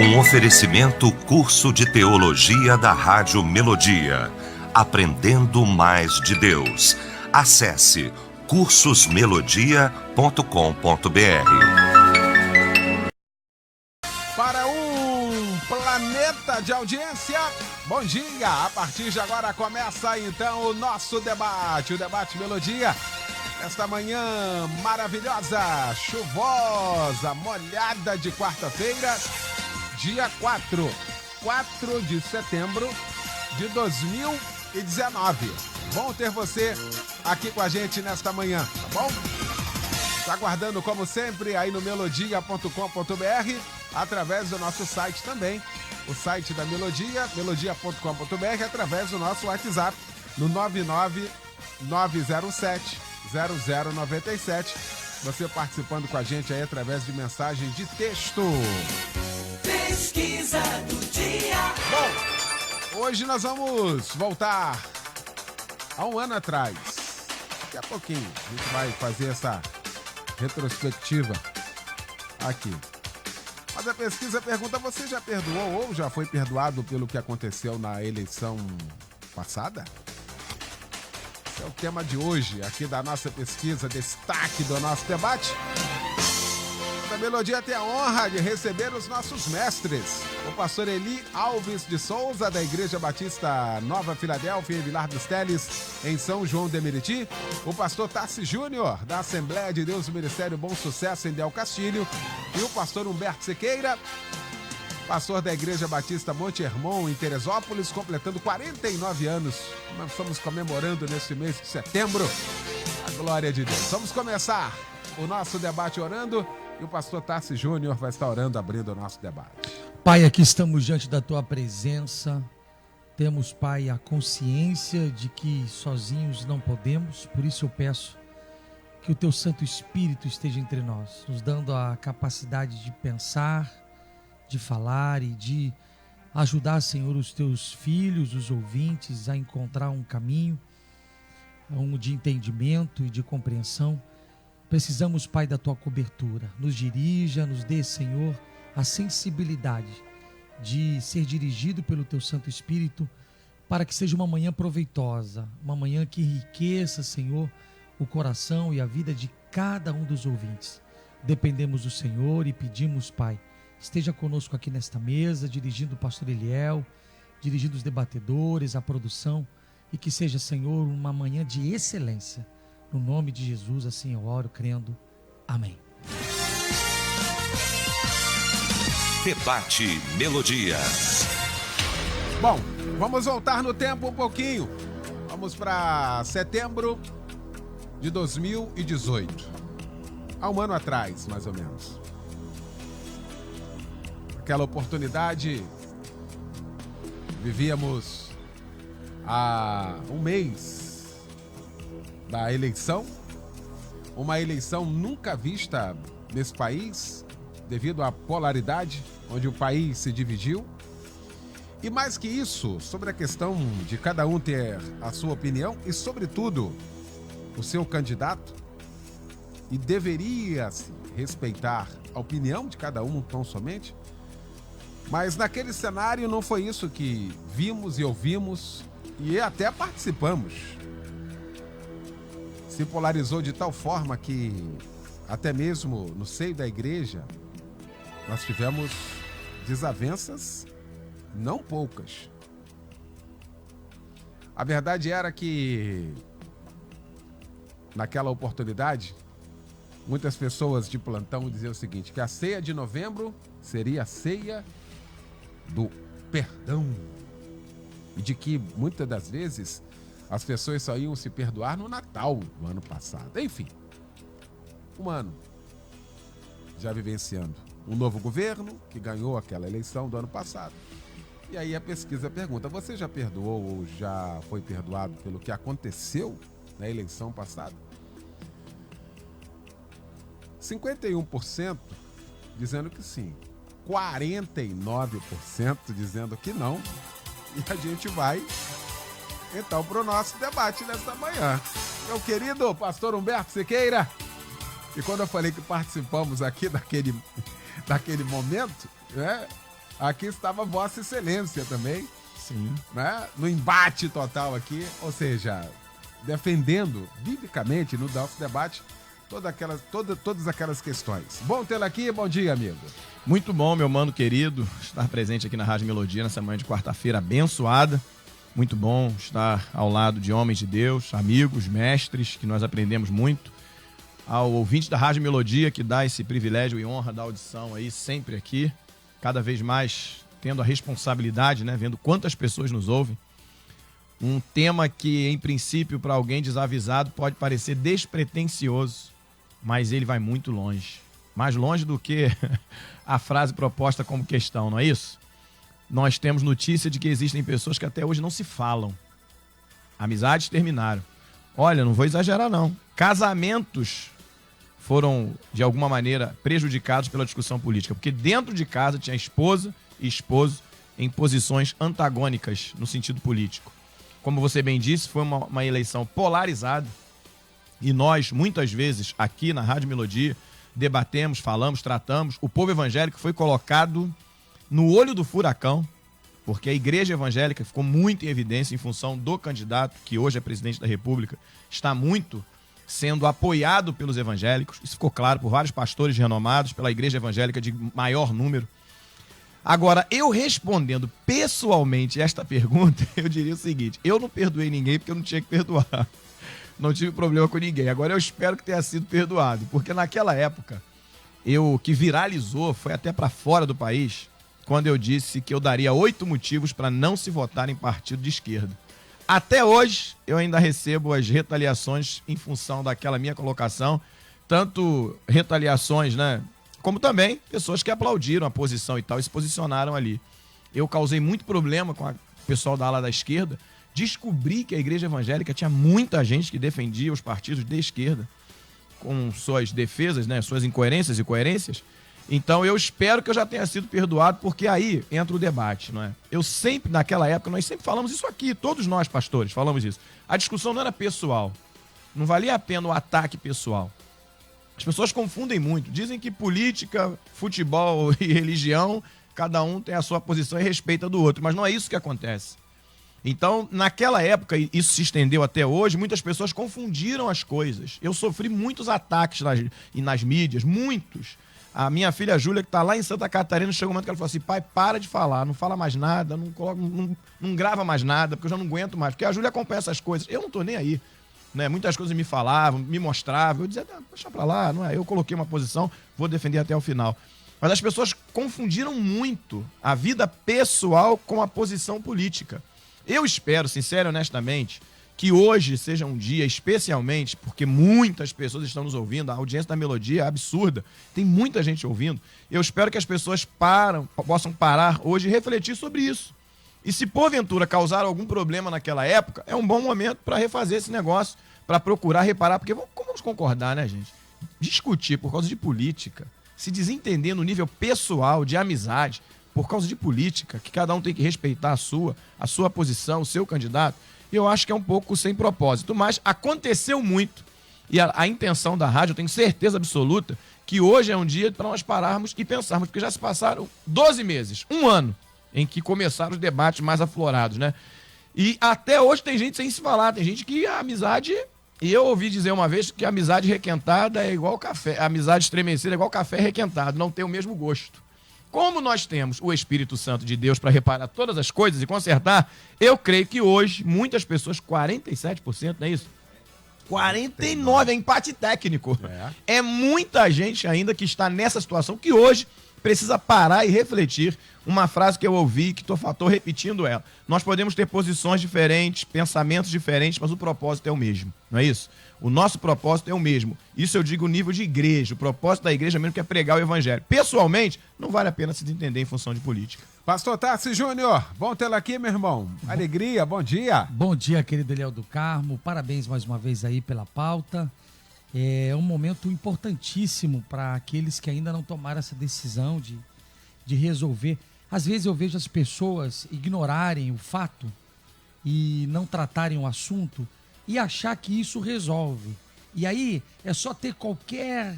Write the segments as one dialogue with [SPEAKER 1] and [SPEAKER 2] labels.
[SPEAKER 1] Um oferecimento curso de teologia da Rádio Melodia. Aprendendo mais de Deus. Acesse cursosmelodia.com.br.
[SPEAKER 2] Para um planeta de audiência, bom dia! A partir de agora começa então o nosso debate, o Debate Melodia. Esta manhã maravilhosa, chuvosa, molhada de quarta-feira, dia 4 de setembro de 2019. Bom ter você aqui com a gente nesta manhã, tá bom? Tá aguardando como sempre aí no melodia.com.br, através do nosso site também, o site da Melodia, melodia.com.br, através do nosso WhatsApp, no 99907-0097. Você participando com a gente aí através de mensagem de texto.
[SPEAKER 3] Pesquisa do dia.
[SPEAKER 2] Bom, hoje nós vamos voltar a um ano atrás. Daqui a pouquinho a gente vai fazer essa retrospectiva aqui. Mas a pesquisa pergunta: você já perdoou ou já foi perdoado pelo que aconteceu na eleição passada? Esse é o tema de hoje aqui da nossa pesquisa, destaque do nosso debate. A Melodia tem a honra de receber os nossos mestres. O pastor Eli Alves de Souza, da Igreja Batista Nova Filadélfia, em Vilar dos Teles, em São João de Meriti. O pastor Tassi Júnior, da Assembleia de Deus do Ministério Bom Sucesso, em Del Castilho. E o pastor Humberto Sequeira, pastor da Igreja Batista Monte Hermon, em Teresópolis, completando 49 anos. Nós estamos comemorando neste mês de setembro. A glória de Deus. Vamos começar o nosso debate orando. E o pastor Tassi Júnior vai estar orando, abrindo o nosso debate.
[SPEAKER 4] Pai, aqui estamos diante da tua presença. Temos, Pai, a consciência de que sozinhos não podemos. Por isso eu peço que o teu Santo Espírito esteja entre nós, nos dando a capacidade de pensar, de falar e de ajudar, Senhor, os teus filhos, os ouvintes, a encontrar um caminho de entendimento e de compreensão. Precisamos, Pai, da tua cobertura. Nos dirija, nos dê, Senhor, a sensibilidade de ser dirigido pelo teu Santo Espírito, para que seja uma manhã proveitosa, uma manhã que enriqueça, Senhor, o coração e a vida de cada um dos ouvintes. Dependemos do Senhor e pedimos, Pai, esteja conosco aqui nesta mesa, dirigindo o pastor Eliel, dirigindo os debatedores, a produção, e que seja, Senhor, uma manhã de excelência. No nome de Jesus, assim eu oro, crendo. Amém.
[SPEAKER 1] Debate Melodia.
[SPEAKER 2] Bom, vamos voltar no tempo um pouquinho. Vamos para setembro de 2018. Há um ano atrás, mais ou menos. Aquela oportunidade, vivíamos há um mês da eleição, uma eleição nunca vista nesse país, devido à polaridade, onde o país se dividiu. E mais que isso, sobre a questão de cada um ter a sua opinião e, sobretudo, o seu candidato, e deveria-se respeitar a opinião de cada um tão somente, mas naquele cenário não foi isso que vimos e ouvimos e até participamos. Se polarizou de tal forma que até mesmo no seio da igreja nós tivemos desavenças não poucas. A verdade era que naquela oportunidade muitas pessoas de plantão diziam o seguinte, que a ceia de novembro seria a ceia do perdão, e de que muitas das vezes as pessoas só iam se perdoar no Natal do ano passado. Enfim, um ano já vivenciando um novo governo que ganhou aquela eleição do ano passado. E aí a pesquisa pergunta, você já perdoou ou já foi perdoado pelo que aconteceu na eleição passada? 51% dizendo que sim, 49% dizendo que não. E a gente vai então para o nosso debate nesta manhã. Meu querido pastor Humberto Sequeira, e quando eu falei que participamos aqui daquele momento, né, aqui estava Vossa Excelência também,
[SPEAKER 3] Sim.
[SPEAKER 2] né? No embate total aqui, ou seja, defendendo biblicamente no nosso debate todas aquelas questões. Bom tê-la aqui, bom dia, amigo.
[SPEAKER 3] Muito bom, meu mano querido, estar presente aqui na Rádio Melodia nessa manhã de quarta-feira abençoada. Muito bom estar ao lado de homens de Deus, amigos, mestres, que nós aprendemos muito. Ao ouvinte da Rádio Melodia, que dá esse privilégio e honra da audição aí, sempre aqui, cada vez mais tendo a responsabilidade, né, vendo quantas pessoas nos ouvem. Um tema que, em princípio, para alguém desavisado, pode parecer despretensioso, mas ele vai muito longe. Mais longe do que a frase proposta como questão, não é isso? Nós temos notícia de que existem pessoas que até hoje não se falam. Amizades terminaram. Olha, não vou exagerar não. Casamentos foram, de alguma maneira, prejudicados pela discussão política. Porque dentro de casa tinha esposa e esposo em posições antagônicas no sentido político. Como você bem disse, foi uma eleição polarizada. E nós, muitas vezes, aqui na Rádio Melodia, debatemos, falamos, tratamos. O povo evangélico foi colocado no olho do furacão, porque a igreja evangélica ficou muito em evidência em função do candidato, que hoje é presidente da República, está muito sendo apoiado pelos evangélicos. Isso ficou claro por vários pastores renomados, pela igreja evangélica de maior número. Agora, eu respondendo pessoalmente esta pergunta, eu diria o seguinte: eu não perdoei ninguém porque eu não tinha que perdoar. Não tive problema com ninguém. Agora eu espero que tenha sido perdoado, porque naquela época, o que viralizou foi até para fora do país, quando eu disse que eu daria 8 motivos para não se votar em partido de esquerda. Até hoje, eu ainda recebo as retaliações em função daquela minha colocação, tanto retaliações, né, como também pessoas que aplaudiram a posição e tal, e se posicionaram ali. Eu causei muito problema com o pessoal da ala da esquerda. Descobri que a igreja evangélica tinha muita gente que defendia os partidos de esquerda, com suas defesas, né, suas incoerências e coerências. Então eu espero que eu já tenha sido perdoado, porque aí entra o debate, não é? Eu sempre, naquela época, nós sempre falamos isso aqui, todos nós pastores falamos isso. A discussão não era pessoal, não valia a pena o ataque pessoal. As pessoas confundem muito, dizem que política, futebol e religião, cada um tem a sua posição e respeita do outro, mas não é isso que acontece. Então, naquela época, e isso se estendeu até hoje, muitas pessoas confundiram as coisas. Eu sofri muitos ataques nas mídias, muitos. A minha filha Júlia, que está lá em Santa Catarina, chegou um momento que ela falou assim: pai, para de falar, não fala mais nada, não grava mais nada, porque eu já não aguento mais. Porque a Júlia acompanha essas coisas, eu não estou nem aí. Né? Muitas coisas me falavam, me mostravam, eu dizia: deixa pra lá, não é? Eu coloquei uma posição, vou defender até o final. Mas as pessoas confundiram muito a vida pessoal com a posição política. Eu espero, sincero e honestamente, que hoje seja um dia, especialmente porque muitas pessoas estão nos ouvindo, a audiência da Melodia é absurda, tem muita gente ouvindo. Eu espero que as pessoas possam parar hoje e refletir sobre isso. E se porventura causar algum problema naquela época, é um bom momento para refazer esse negócio, para procurar reparar, porque vamos concordar, né, gente? Discutir por causa de política, se desentender no nível pessoal, de amizade, por causa de política, que cada um tem que respeitar a sua posição, o seu candidato, eu acho que é um pouco sem propósito. Mas aconteceu muito. E a intenção da rádio, eu tenho certeza absoluta, que hoje é um dia para nós pararmos e pensarmos, porque já se passaram 12 meses, um ano, em que começaram os debates mais aflorados, né? E até hoje tem gente sem se falar, tem gente que a amizade... E eu ouvi dizer uma vez que a amizade requentada é igual café, a amizade estremecida é igual café requentado, não tem o mesmo gosto. Como nós temos o Espírito Santo de Deus para reparar todas as coisas e consertar, eu creio que hoje muitas pessoas, 47%, não é isso? 49% é empate técnico. É muita gente ainda que está nessa situação que hoje precisa parar e refletir. Uma frase que eu ouvi, que estou repetindo ela. Nós podemos ter posições diferentes, pensamentos diferentes, mas o propósito é o mesmo, não é isso? O nosso propósito é o mesmo. Isso eu digo nível de igreja. O propósito da igreja mesmo que é pregar o evangelho. Pessoalmente, não vale a pena se entender em função de política.
[SPEAKER 2] Pastor Tarcísio Júnior, bom tê-lo aqui, meu irmão. Alegria, bom dia.
[SPEAKER 4] Bom dia, querido Eliel do Carmo. Parabéns mais uma vez aí pela pauta. É um momento importantíssimo para aqueles que ainda não tomaram essa decisão de resolver. Às vezes eu vejo as pessoas ignorarem o fato e não tratarem o assunto e achar que isso resolve. E aí é só ter qualquer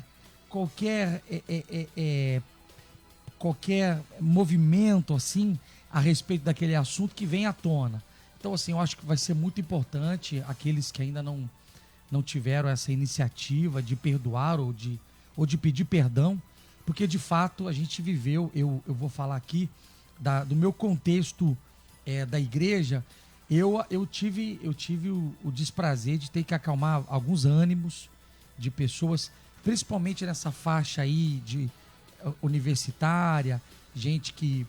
[SPEAKER 4] qualquer movimento assim a respeito daquele assunto que vem à tona. Então, assim, eu acho que vai ser muito importante aqueles que ainda não tiveram essa iniciativa de perdoar ou de pedir perdão, porque de fato a gente viveu, eu vou falar aqui do meu contexto da igreja, eu tive o desprazer de ter que acalmar alguns ânimos de pessoas, principalmente nessa faixa aí de universitária, gente que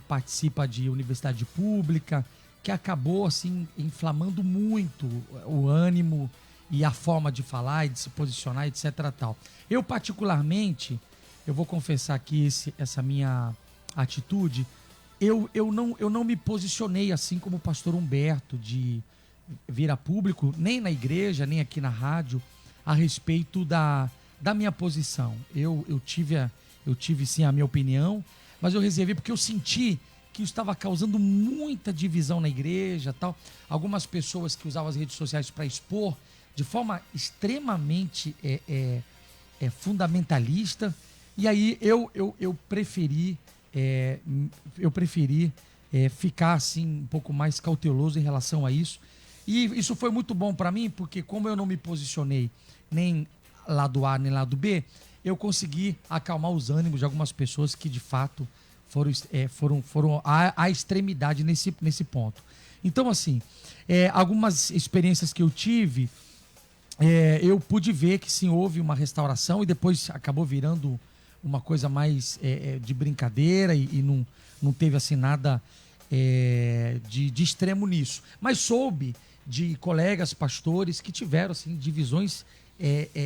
[SPEAKER 4] participa de universidade pública, que acabou assim inflamando muito o ânimo e a forma de falar e de se posicionar, etc. Tal. Eu particularmente, eu vou confessar aqui essa minha atitude, eu não me posicionei assim como o pastor Humberto de vir a público, nem na igreja, nem aqui na rádio, a respeito da minha posição. Eu tive sim a minha opinião, mas eu reservei porque eu senti que isso estava causando muita divisão na igreja, tal. Algumas pessoas que usavam as redes sociais para expor de forma extremamente fundamentalista, e aí eu preferi ficar assim um pouco mais cauteloso em relação a isso. E isso foi muito bom para mim, porque como eu não me posicionei nem lado A nem lado B, eu consegui acalmar os ânimos de algumas pessoas que de fato foram à extremidade nesse ponto. Então, assim, algumas experiências que eu tive, eu pude ver que sim, houve uma restauração e depois acabou virando uma coisa mais de brincadeira e não teve assim nada de extremo nisso. Mas soube de colegas pastores que tiveram assim, divisões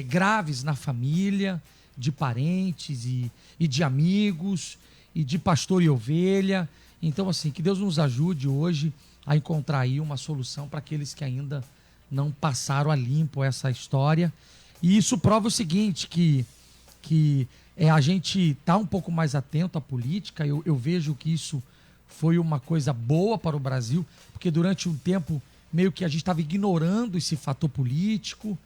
[SPEAKER 4] graves na família, de parentes e de amigos, e de pastor e ovelha. Então, assim, que Deus nos ajude hoje a encontrar aí uma solução para aqueles que ainda não passaram a limpo essa história. E isso prova o seguinte, que a gente tá um pouco mais atento à política. Eu vejo que isso foi uma coisa boa para o Brasil, porque durante um tempo meio que a gente estava ignorando esse fator político,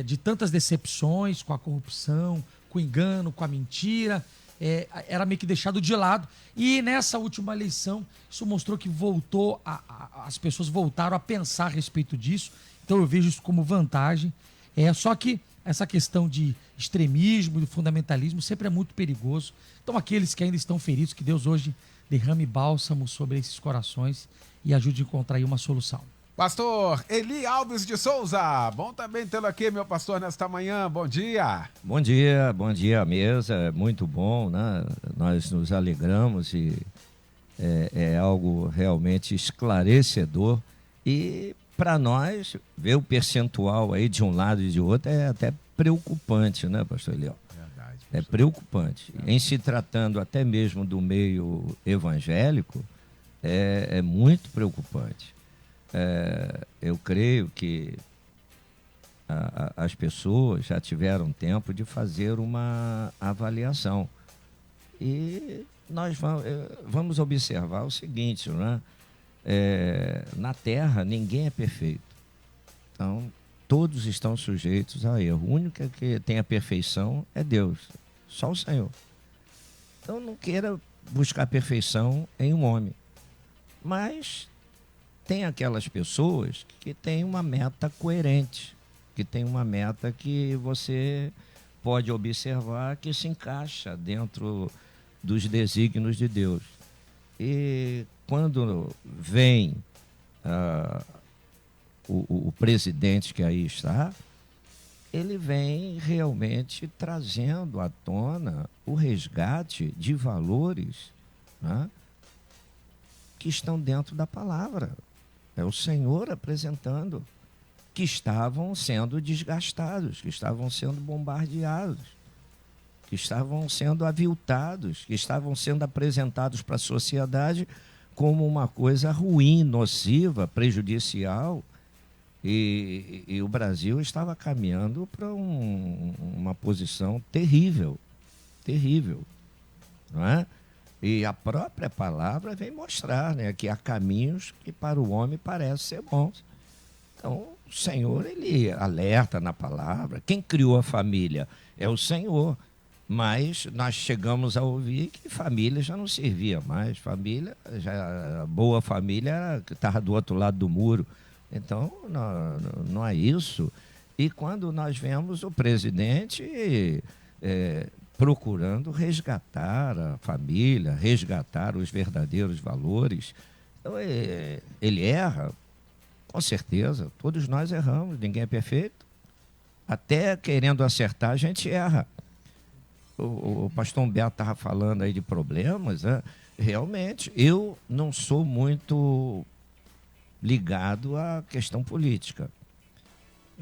[SPEAKER 4] de tantas decepções com a corrupção, com o engano, com a mentira, era meio que deixado de lado. E nessa última eleição, isso mostrou que as pessoas voltaram a pensar a respeito disso. Então eu vejo isso como vantagem. Só que essa questão de extremismo, de fundamentalismo, sempre é muito perigoso. Então aqueles que ainda estão feridos, que Deus hoje derrame bálsamo sobre esses corações e ajude a encontrar aí uma solução.
[SPEAKER 2] Pastor Eli Alves de Souza, bom também tê-lo aqui, meu pastor, nesta manhã. Bom dia.
[SPEAKER 5] Bom dia à mesa, é muito bom, né? Nós nos alegramos e é algo realmente esclarecedor. E para nós, ver o percentual aí de um lado e de outro é até preocupante, né, pastor Eliel?
[SPEAKER 2] Verdade.
[SPEAKER 5] É preocupante. Em se tratando até mesmo do meio evangélico, é muito preocupante. Eu creio que as pessoas já tiveram tempo de fazer uma avaliação. E nós vamos observar o seguinte, né? Na Terra ninguém é perfeito. Então, todos estão sujeitos a erro. O único que tem a perfeição é Deus, só o Senhor. Então, não queira buscar perfeição em um homem. Mas tem aquelas pessoas que têm uma meta coerente, que tem uma meta que você pode observar que se encaixa dentro dos desígnios de Deus. E quando vem o presidente que aí está, ele vem realmente trazendo à tona o resgate de valores, né, que estão dentro da palavra. É o Senhor apresentando, que estavam sendo desgastados, que estavam sendo bombardeados, que estavam sendo aviltados, que estavam sendo apresentados para a sociedade como uma coisa ruim, nociva, prejudicial. E o Brasil estava caminhando para uma posição terrível, terrível, não é? E a própria palavra vem mostrar, né, que há caminhos que para o homem parecem ser bons. Então, o Senhor, ele alerta na palavra. Quem criou a família é o Senhor. Mas nós chegamos a ouvir que família já não servia mais. Família, já, a boa família era que estava do outro lado do muro. Então, não é isso. E quando nós vemos o presidente procurando resgatar a família, resgatar os verdadeiros valores, então, ele erra, com certeza. Todos nós erramos, ninguém é perfeito. Até querendo acertar, a gente erra. O pastor Humberto estava falando aí de problemas, né? Realmente, eu não sou muito ligado à questão política.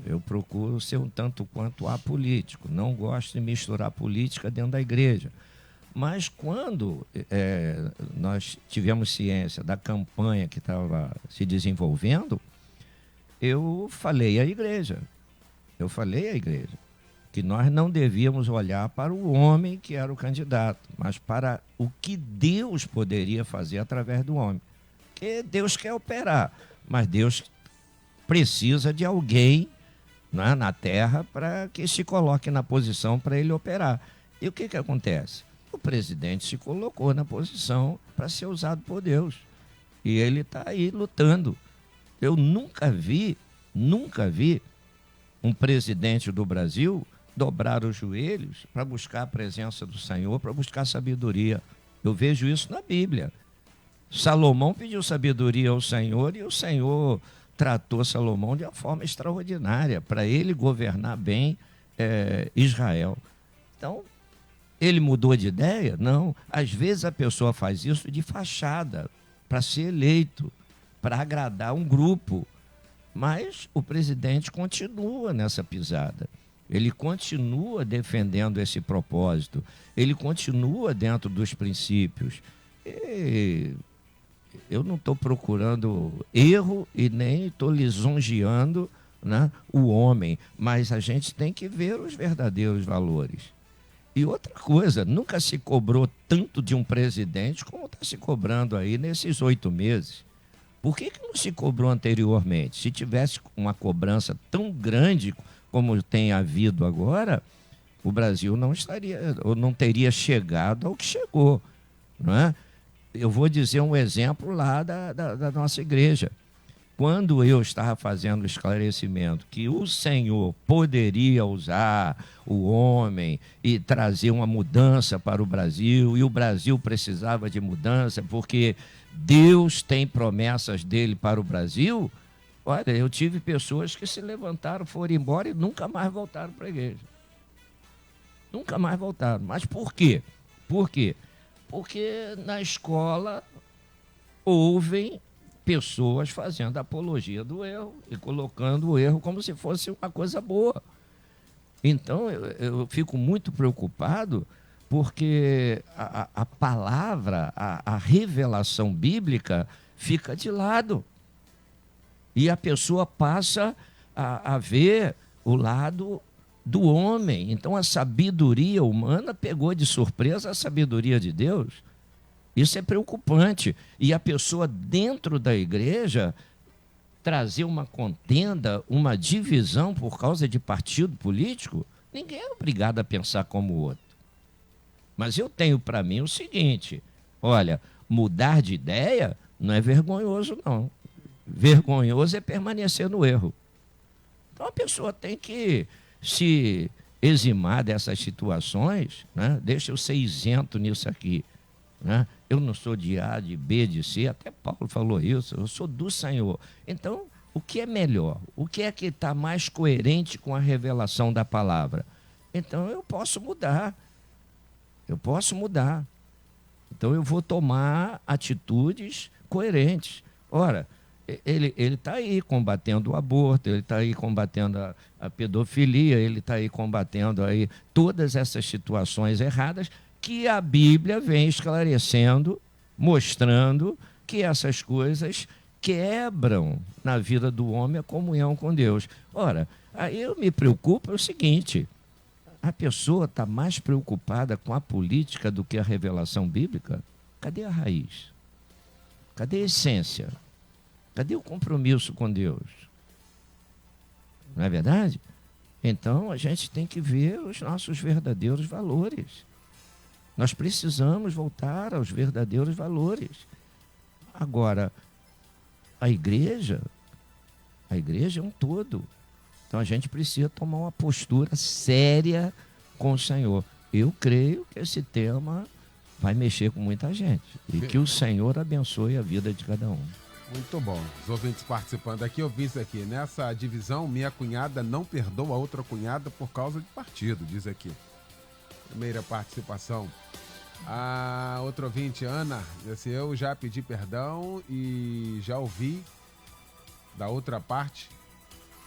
[SPEAKER 5] Eu procuro ser um tanto quanto apolítico, não gosto de misturar política dentro da igreja. Mas quando nós tivemos ciência da campanha que estava se desenvolvendo, eu falei à igreja, que nós não devíamos olhar para o homem que era o candidato, mas para o que Deus poderia fazer através do homem. Porque Deus quer operar, mas Deus precisa de alguém, né, na terra para que se coloque na posição para ele operar. E o que acontece? O presidente se colocou na posição para ser usado por Deus. E ele está aí lutando. Eu nunca vi um presidente do Brasil dobrar os joelhos para buscar a presença do Senhor, para buscar sabedoria. Eu vejo isso na Bíblia. Salomão pediu sabedoria ao Senhor e o Senhor tratou Salomão de uma forma extraordinária para ele governar bem Israel. Então, ele mudou de ideia? Não. Às vezes a pessoa faz isso de fachada, para ser eleito, para agradar um grupo. Mas o presidente continua nessa pisada. Ele continua defendendo esse propósito. Ele continua dentro dos princípios. E eu não estou procurando erro e nem estou lisonjeando, né, o homem. Mas a gente tem que ver os verdadeiros valores. E outra coisa, nunca se cobrou tanto de um presidente como está se cobrando aí nesses 8 meses. Por que não se cobrou anteriormente? Se tivesse uma cobrança tão grande como tem havido agora, o Brasil não estaria, ou não teria chegado ao que chegou, não é? Eu vou dizer um exemplo lá da nossa igreja. Quando eu estava fazendo o esclarecimento que o Senhor poderia usar o homem e trazer uma mudança para o Brasil, e o Brasil precisava de mudança, porque Deus tem promessas dele para o Brasil, olha, eu tive pessoas que se levantaram, foram embora e nunca mais voltaram para a igreja. Nunca mais voltaram. Mas por quê? Por quê? Porque na escola ouvem pessoas fazendo apologia do erro e colocando o erro como se fosse uma coisa boa. Então, eu fico muito preocupado porque a palavra, a revelação bíblica fica de lado. E a pessoa passa a ver o lado do homem. Então, a sabedoria humana pegou de surpresa a sabedoria de Deus. Isso é preocupante. E a pessoa dentro da igreja trazer uma contenda, uma divisão por causa de partido político, ninguém é obrigado a pensar como o outro. Mas eu tenho para mim o seguinte, olha, mudar de ideia não é vergonhoso, não. Vergonhoso é permanecer no erro. Então a pessoa tem que se eximar dessas situações, né? Deixa eu ser isento nisso aqui, né? Eu não sou de A, de B, de C, até Paulo falou isso, eu sou do Senhor. Então, o que é melhor? O que é que está mais coerente com a revelação da palavra? Então, eu posso mudar. Então, eu vou tomar atitudes coerentes. Ora, ele está aí combatendo o aborto, ele está aí combatendo a pedofilia, ele está aí combatendo aí todas essas situações erradas que a Bíblia vem esclarecendo, mostrando que essas coisas quebram na vida do homem a comunhão com Deus. Ora, aí eu me preocupo é o seguinte, a pessoa está mais preocupada com a política do que a revelação bíblica? Cadê a raiz? Cadê a essência? Cadê o compromisso com Deus? Não é verdade? Então, a gente tem que ver os nossos verdadeiros valores. Nós precisamos voltar aos verdadeiros valores. Agora, a igreja é um todo. Então, a gente precisa tomar uma postura séria com o Senhor. Eu creio que esse tema vai mexer com muita gente. E que o Senhor abençoe a vida de cada um.
[SPEAKER 2] Muito bom. Os ouvintes participando aqui, ouvintes aqui. Nessa divisão, minha cunhada não perdoa a outra cunhada por causa de partido, diz aqui. Primeira participação. A outra ouvinte, Ana, diz assim, eu já pedi perdão e já ouvi da outra parte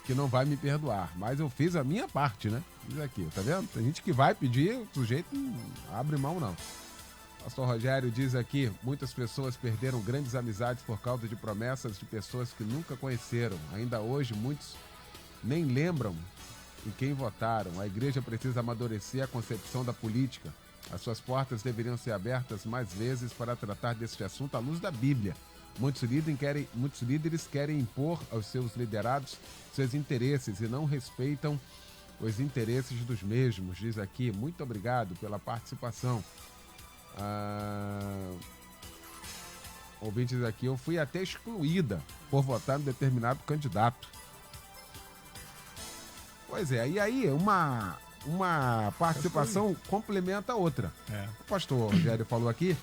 [SPEAKER 2] que não vai me perdoar. Mas eu fiz a minha parte, né? Diz aqui, tá vendo? Tem gente que vai pedir, o sujeito não abre mão, não. Pastor Rogério diz aqui, muitas pessoas perderam grandes amizades por causa de promessas de pessoas que nunca conheceram. Ainda hoje, muitos nem lembram em quem votaram. A igreja precisa amadurecer a concepção da política. As suas portas deveriam ser abertas mais vezes para tratar deste assunto à luz da Bíblia. Muitos líderes querem impor aos seus liderados seus interesses e não respeitam os interesses dos mesmos. Diz aqui, muito obrigado pela participação. Ouvintes aqui, eu fui até excluída por votar em determinado candidato. Pois é, e aí uma participação complementa a outra. O pastor Rogério falou aqui,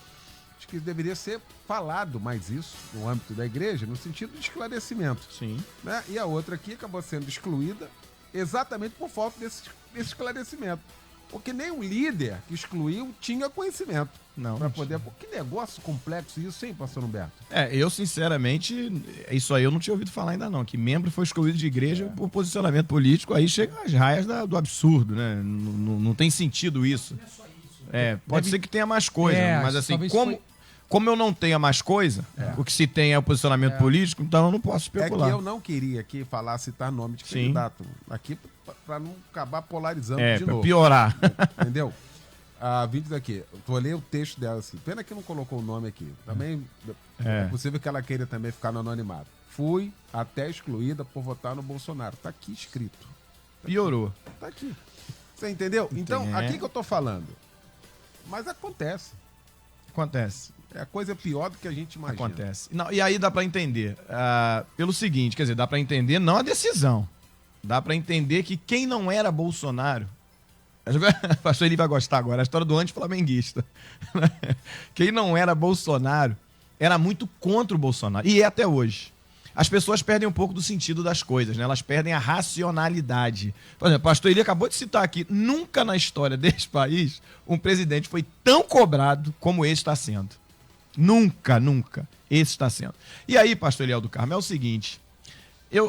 [SPEAKER 2] acho que deveria ser falado mais isso no âmbito da igreja, no sentido de esclarecimento.
[SPEAKER 3] Sim.
[SPEAKER 2] Né? E a outra aqui acabou sendo excluída exatamente por falta desse esclarecimento. Porque nem o líder que excluiu tinha conhecimento.
[SPEAKER 3] Não.
[SPEAKER 2] Para poder. Que negócio complexo isso, hein, pastor Humberto?
[SPEAKER 3] Eu, sinceramente, isso aí eu não tinha ouvido falar ainda não, que membro foi excluído de igreja por posicionamento político, aí chega às raias do absurdo, né? Não tem sentido isso. Pode ser que tenha mais coisa, mas assim, como eu não tenho mais coisa, o que se tem é o posicionamento político, então eu não posso especular.
[SPEAKER 2] É que eu não queria aqui citar nome de candidato. Aqui, para não acabar polarizando de novo.
[SPEAKER 3] Para piorar.
[SPEAKER 2] Entendeu? Vídeos aqui, eu vou ler o texto dela assim. Pena que não colocou o nome aqui. Também é possível que ela queira também ficar no anonimato. Fui até excluída por votar no Bolsonaro. Tá aqui escrito.
[SPEAKER 3] Piorou.
[SPEAKER 2] Tá aqui. Você entendeu? Então, aqui que eu tô falando. Mas acontece. É a coisa pior do que a gente imagina.
[SPEAKER 3] Acontece. Não, e aí dá para entender. Pelo seguinte, quer dizer, dá para entender não a decisão. Dá para entender que quem não era Bolsonaro... O pastor ele vai gostar agora, a história do anti-flamenguista. Quem não era Bolsonaro era muito contra o Bolsonaro. E é até hoje. As pessoas perdem um pouco do sentido das coisas, né? Elas perdem a racionalidade. Por exemplo, o pastor Eli acabou de citar aqui, nunca na história desse país um presidente foi tão cobrado como esse está sendo. Nunca. Esse está sendo. E aí, pastor Eliel do Carmo, é o seguinte...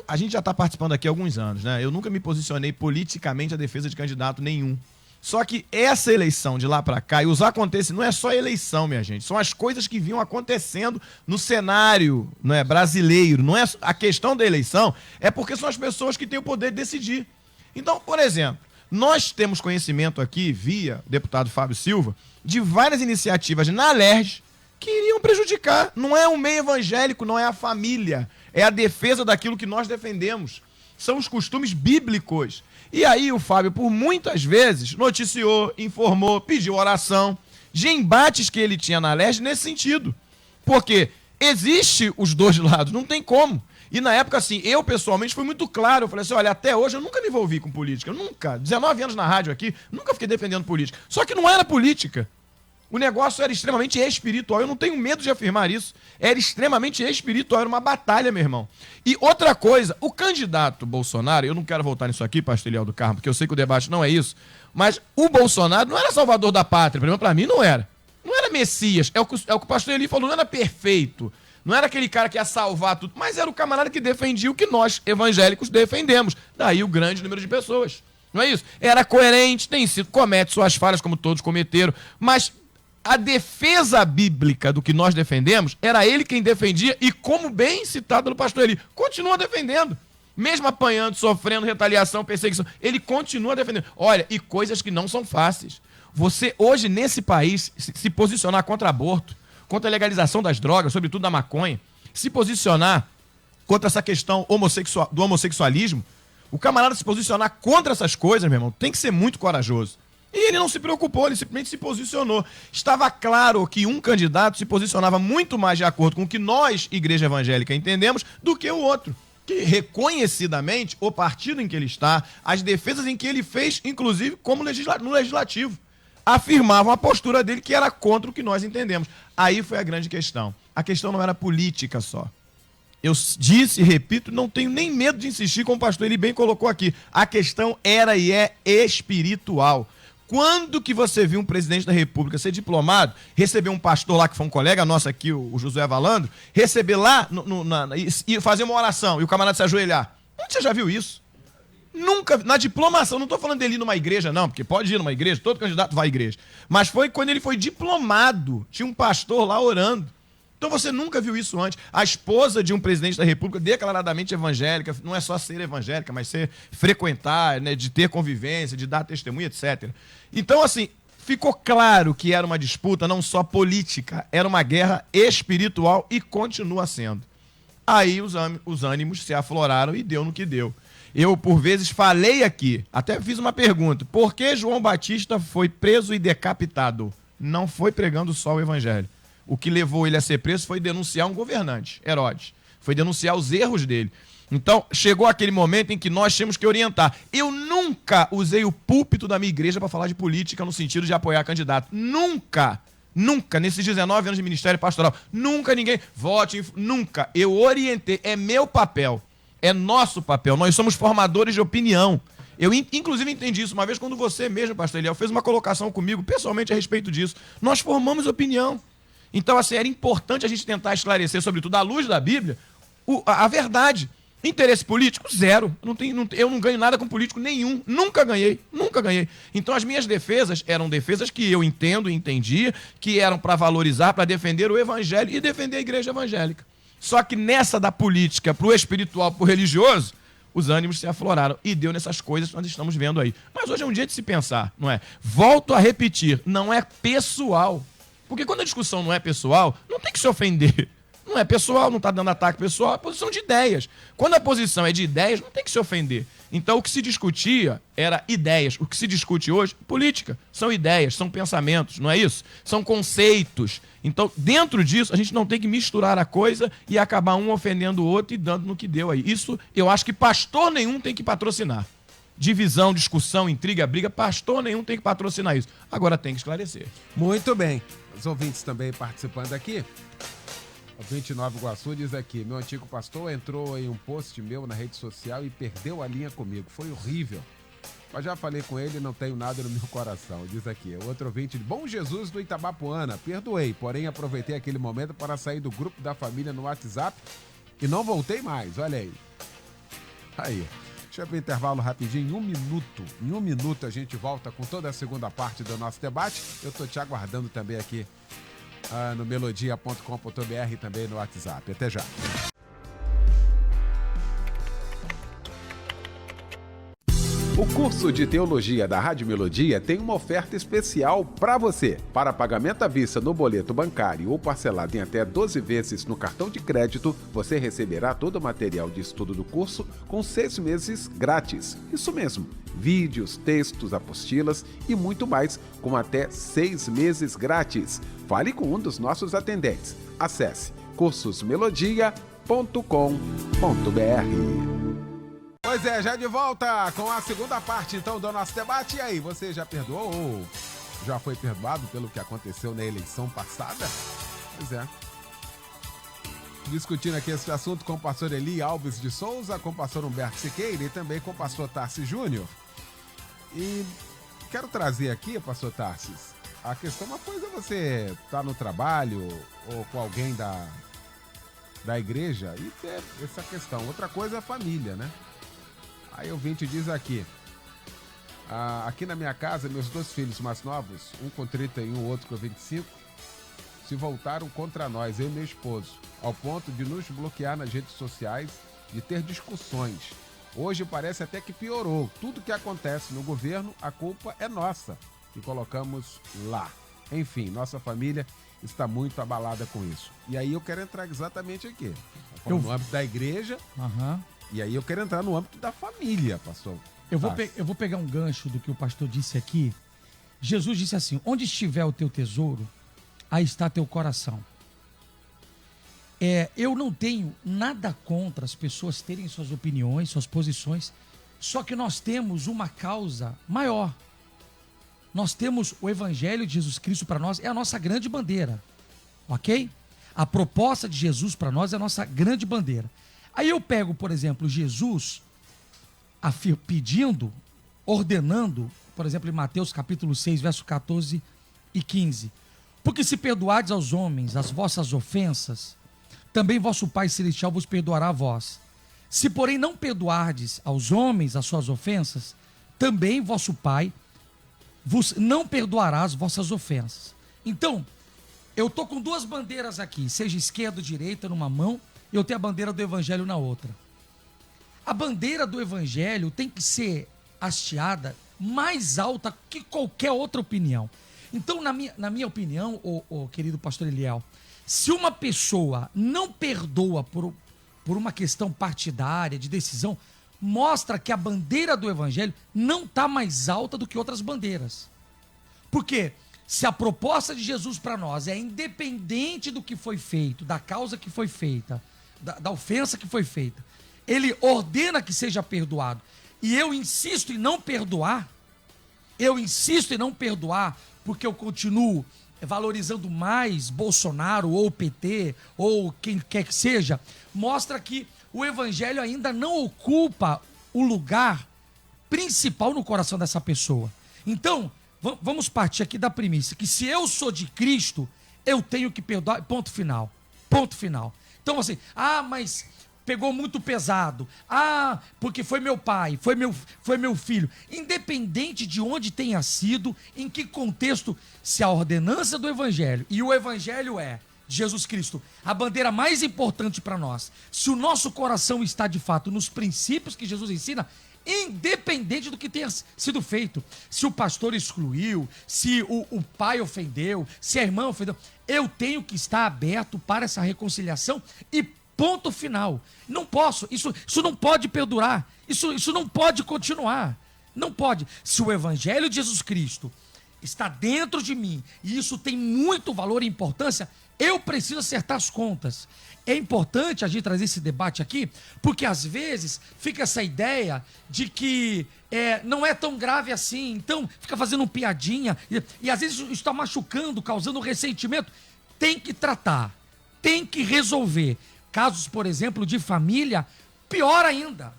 [SPEAKER 3] A gente já está participando aqui há alguns anos, né? Eu nunca me posicionei politicamente à defesa de candidato nenhum. Só que essa eleição de lá para cá, e os acontecimentos, não é só eleição, minha gente, são as coisas que vinham acontecendo no cenário, não é, brasileiro. Não é a questão da eleição, é porque são as pessoas que têm o poder de decidir. Então, por exemplo, nós temos conhecimento aqui, via o deputado Fábio Silva, de várias iniciativas na Alerj que iriam prejudicar. Não é o meio evangélico, não é a família. É a defesa daquilo que nós defendemos. São os costumes bíblicos. E aí o Fábio, por muitas vezes, noticiou, informou, pediu oração de embates que ele tinha na Alerj nesse sentido. Porque existe os dois lados, não tem como. E na época, assim, eu pessoalmente fui muito claro. Eu falei assim, olha, até hoje eu nunca me envolvi com política. Eu nunca, 19 anos na rádio aqui, nunca fiquei defendendo política. Só que não era política. O negócio era extremamente espiritual. Eu não tenho medo de afirmar isso. Era extremamente espiritual. Era uma batalha, meu irmão. E outra coisa, o candidato Bolsonaro, eu não quero voltar nisso aqui, pastor Eliel do Carmo, porque eu sei que o debate não é isso, mas o Bolsonaro não era salvador da pátria. Pelo menos pra mim não era. Não era Messias. É o que o pastor Eli falou, não era perfeito. Não era aquele cara que ia salvar tudo, mas era o camarada que defendia o que nós, evangélicos, defendemos. Daí o grande número de pessoas. Não é isso? Era coerente, tem sido, comete suas falhas como todos cometeram, mas... a defesa bíblica do que nós defendemos, era ele quem defendia e, como bem citado pelo pastor Eli, continua defendendo. Mesmo apanhando, sofrendo retaliação, perseguição, ele continua defendendo. Olha, e coisas que não são fáceis. Você, hoje, nesse país, se posicionar contra aborto, contra a legalização das drogas, sobretudo da maconha, se posicionar contra essa questão do homossexualismo, O camarada se posicionar contra essas coisas, meu irmão, tem que ser muito corajoso. E ele não se preocupou, ele simplesmente se posicionou. Estava claro que um candidato se posicionava muito mais de acordo com o que nós, Igreja Evangélica, entendemos, do que o outro. Que reconhecidamente, o partido em que ele está, as defesas em que ele fez, inclusive como no Legislativo, afirmavam a postura dele que era contra o que nós entendemos. Aí foi a grande questão. A questão não era política só. Eu disse e repito, não tenho nem medo de insistir, como o pastor ele bem colocou aqui. A questão era e é espiritual. Quando que você viu um presidente da República ser diplomado, receber um pastor lá, que foi um colega nosso aqui, o Josué Valandro, receber lá e fazer uma oração e o camarada se ajoelhar? Onde você já viu isso? Nunca, na diplomação, não estou falando dele ir numa igreja, não, porque pode ir numa igreja, todo candidato vai à igreja. Mas foi quando ele foi diplomado, tinha um pastor lá orando. Então você nunca viu isso antes. A esposa de um presidente da República, declaradamente evangélica, não é só ser evangélica, mas ser frequentar, né, de ter convivência, de dar testemunho, etc. Então, assim, ficou claro que era uma disputa não só política, era uma guerra espiritual e continua sendo. Aí os ânimos se afloraram e deu no que deu. Eu, por vezes, falei aqui, até fiz uma pergunta, por que João Batista foi preso e decapitado? Não foi pregando só o evangelho. O que levou ele a ser preso foi denunciar um governante, Herodes. Foi denunciar os erros dele. Então, chegou aquele momento em que nós temos que orientar. Eu nunca usei o púlpito da minha igreja para falar de política no sentido de apoiar candidato. Nunca. Nunca. Nesses 19 anos de ministério pastoral. Nunca ninguém. Vote. Nunca. Eu orientei. É meu papel. É nosso papel. Nós somos formadores de opinião. Eu, inclusive, entendi isso uma vez quando você mesmo, pastor Eliel, fez uma colocação comigo, pessoalmente, a respeito disso. Nós formamos opinião. Então, assim, era importante a gente tentar esclarecer, sobretudo à luz da Bíblia, a verdade. Interesse político? Zero. Eu não ganho nada com político nenhum. Nunca ganhei. Então, as minhas defesas eram defesas que eu entendo e entendia, que eram para valorizar, para defender o evangelho e defender a igreja evangélica. Só que nessa da política, para o espiritual, para o religioso, os ânimos se afloraram. E deu nessas coisas que nós estamos vendo aí. Mas hoje é um dia de se pensar, não é? Volto a repetir, não é pessoal. Porque quando a discussão não é pessoal, não tem que se ofender. Não é pessoal, não está dando ataque pessoal, é posição de ideias. Quando a posição é de ideias, não tem que se ofender. Então, o que se discutia era ideias. O que se discute hoje, política. São ideias, são pensamentos, não é isso? São conceitos. Então, dentro disso, a gente não tem que misturar a coisa e acabar um ofendendo o outro e dando no que deu aí. Isso, eu acho que pastor nenhum tem que patrocinar. Divisão, discussão, intriga, briga, pastor nenhum tem que patrocinar isso. Agora tem que esclarecer.
[SPEAKER 2] Muito bem. Os ouvintes também participando aqui. O 29 Iguaçu diz aqui, meu antigo pastor entrou em um post meu na rede social e perdeu a linha comigo. Foi horrível. Mas já falei com ele e não tenho nada no meu coração. Diz aqui, o outro ouvinte de Bom Jesus do Itabapoana. Perdoei, porém aproveitei aquele momento para sair do grupo da família no WhatsApp e não voltei mais. Olha aí. Aí. Deixa eu ir para o intervalo rapidinho, em um minuto a gente volta com toda a segunda parte do nosso debate. Eu estou te aguardando também aqui no melodia.com.br e também no WhatsApp. Até já. O curso de teologia da Rádio Melodia tem uma oferta especial para você. Para pagamento à vista no boleto bancário ou parcelado em até 12 vezes no cartão de crédito, você receberá todo o material de estudo do curso com 6 meses grátis. Isso mesmo, vídeos, textos, apostilas e muito mais, com até 6 meses grátis. Fale com um dos nossos atendentes. Acesse cursosmelodia.com.br. Pois é, já de volta com a segunda parte, então, do nosso debate. E aí, você já perdoou ou já foi perdoado pelo que aconteceu na eleição passada? Pois é. Discutindo aqui esse assunto com o pastor Eli Alves de Souza, com o pastor Humberto Siqueira e também com o pastor Tarsis Júnior. E quero trazer aqui, pastor Tarsis, a questão, uma coisa é você estar no trabalho ou com alguém da igreja e ter essa questão. Outra coisa é a família, né? Aí o ouvinte diz aqui, aqui na minha casa, meus 2 filhos mais novos, um com 31, o outro com 25, se voltaram contra nós, eu e meu esposo, ao ponto de nos bloquear nas redes sociais, de ter discussões. Hoje parece até que piorou. Tudo que acontece no governo, a culpa é nossa, que colocamos lá. Enfim, nossa família está muito abalada com isso. E aí eu quero entrar exatamente aqui. No âmbito da igreja... E aí eu quero entrar no âmbito da família, pastor.
[SPEAKER 4] Eu vou pegar um gancho do que o pastor disse aqui. Jesus disse assim: onde estiver o teu tesouro, aí está teu coração. Eu não tenho nada contra as pessoas terem suas opiniões, suas posições, só que nós temos uma causa maior. Nós temos o Evangelho de Jesus Cristo para nós, é a nossa grande bandeira, ok? A proposta de Jesus para nós é a nossa grande bandeira. Aí eu pego, por exemplo, Jesus pedindo, ordenando, por exemplo, em Mateus capítulo 6, verso 14 e 15. Porque se perdoardes aos homens as vossas ofensas, também vosso Pai Celestial vos perdoará a vós. Se, porém, não perdoardes aos homens as suas ofensas, também vosso Pai vos não perdoará as vossas ofensas. Então, eu estou com duas bandeiras aqui, seja esquerda ou direita numa mão, eu tenho a bandeira do Evangelho na outra. A bandeira do Evangelho tem que ser hasteada mais alta que qualquer outra opinião. Então, na minha opinião, querido pastor Eliel, se uma pessoa não perdoa por uma questão partidária, de decisão, mostra que a bandeira do Evangelho não está mais alta do que outras bandeiras. Porque se a proposta de Jesus para nós é independente do que foi feito, da causa que foi feita, da ofensa que foi feita, ele ordena que seja perdoado, e eu insisto em não perdoar, porque eu continuo valorizando mais Bolsonaro ou PT ou quem quer que seja, mostra que o Evangelho ainda não ocupa o lugar principal no coração dessa pessoa. Então, vamos partir aqui da premissa que se eu sou de Cristo, eu tenho que perdoar, ponto final. Ponto final. Então assim, mas pegou muito pesado. Porque foi meu pai, foi meu filho. Independente de onde tenha sido, em que contexto, se a ordenança do Evangelho, e o Evangelho é Jesus Cristo, a bandeira mais importante para nós, se o nosso coração está de fato nos princípios que Jesus ensina, independente do que tenha sido feito, se o pastor excluiu, se o pai ofendeu, se a irmã ofendeu, eu tenho que estar aberto para essa reconciliação e ponto final. Não posso, isso não pode perdurar, isso não pode continuar, não pode. Se o Evangelho de Jesus Cristo está dentro de mim e isso tem muito valor e importância, eu preciso acertar as contas. É importante a gente trazer esse debate aqui, porque às vezes fica essa ideia de que não é tão grave assim, então fica fazendo piadinha, e às vezes isso está machucando, causando ressentimento. Tem que tratar, tem que resolver. Casos, por exemplo, de família, pior ainda,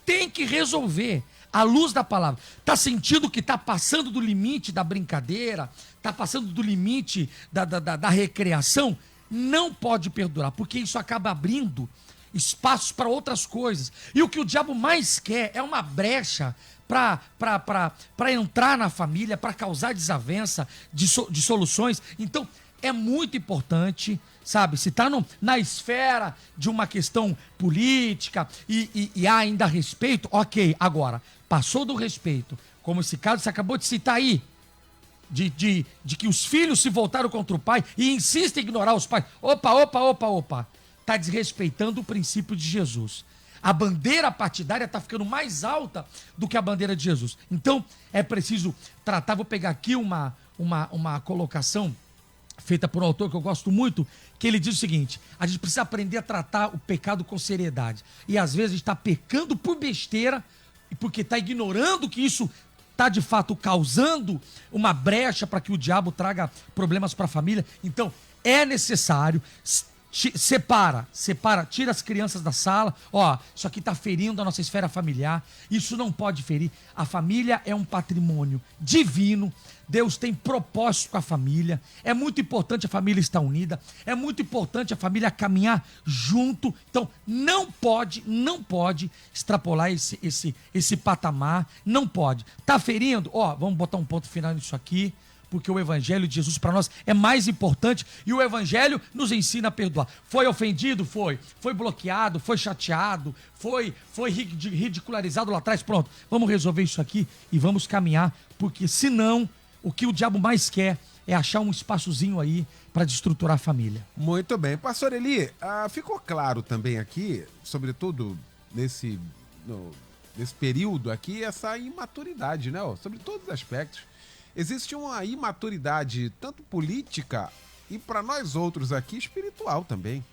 [SPEAKER 4] tem que resolver. À luz da palavra, está sentindo que está passando do limite da brincadeira, está passando do limite da recreação, não pode perdurar, porque isso acaba abrindo espaços para outras coisas. E o que o diabo mais quer é uma brecha para entrar na família, para causar desavença de soluções. Então, é muito importante, sabe, se está na esfera de uma questão política e há ainda respeito, ok. Agora, passou do respeito, como esse caso que você acabou de citar aí, de que os filhos se voltaram contra o pai e insistem em ignorar os pais. Opa. Está desrespeitando o princípio de Jesus. A bandeira partidária está ficando mais alta do que a bandeira de Jesus. Então, é preciso tratar. Vou pegar aqui uma colocação feita por um autor que eu gosto muito, que ele diz o seguinte: a gente precisa aprender a tratar o pecado com seriedade. E às vezes a gente está pecando por besteira, porque está ignorando que isso está de fato causando uma brecha para que o diabo traga problemas para a família. Então, é necessário, separa, tira as crianças da sala. Isso aqui está ferindo a nossa esfera familiar, isso não pode ferir. A família é um patrimônio divino, Deus tem propósito com a família, é muito importante a família estar unida, é muito importante a família caminhar junto. Então não pode extrapolar esse patamar, não pode. Tá ferindo? Vamos botar um ponto final nisso aqui, porque o Evangelho de Jesus para nós é mais importante e o Evangelho nos ensina a perdoar. Foi ofendido? Foi bloqueado, foi chateado, foi ridicularizado lá atrás, pronto, vamos resolver isso aqui e vamos caminhar, porque senão o que o diabo mais quer é achar um espaçozinho aí para destruturar a família.
[SPEAKER 2] Muito bem. Pastor Eli, ficou claro também aqui, sobretudo nesse período aqui, essa imaturidade, né? Sobre todos os aspectos. Existe uma imaturidade tanto política e para nós outros aqui espiritual também.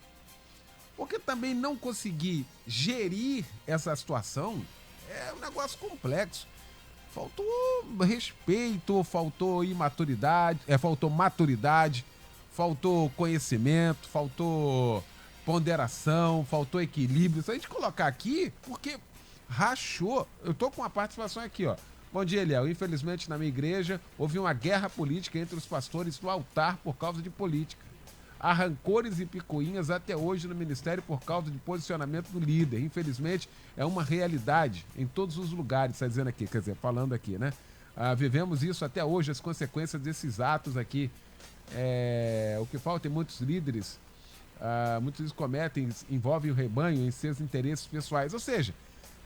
[SPEAKER 2] Porque também não conseguir gerir essa situação é um negócio complexo. Faltou respeito, faltou imaturidade, faltou maturidade, faltou conhecimento, faltou ponderação, faltou equilíbrio. Se a gente colocar aqui, porque rachou. Eu tô com uma participação aqui, ó. Bom dia, Eliel. Infelizmente, na minha igreja, houve uma guerra política entre os pastores no altar por causa de política. Há rancores e picuinhas até hoje no ministério por causa de posicionamento do líder. Infelizmente, é uma realidade em todos os lugares, está dizendo aqui, quer dizer, falando aqui, né? Vivemos isso até hoje, as consequências desses atos aqui. O que falta em muitos líderes cometem, envolvem o rebanho em seus interesses pessoais. Ou seja,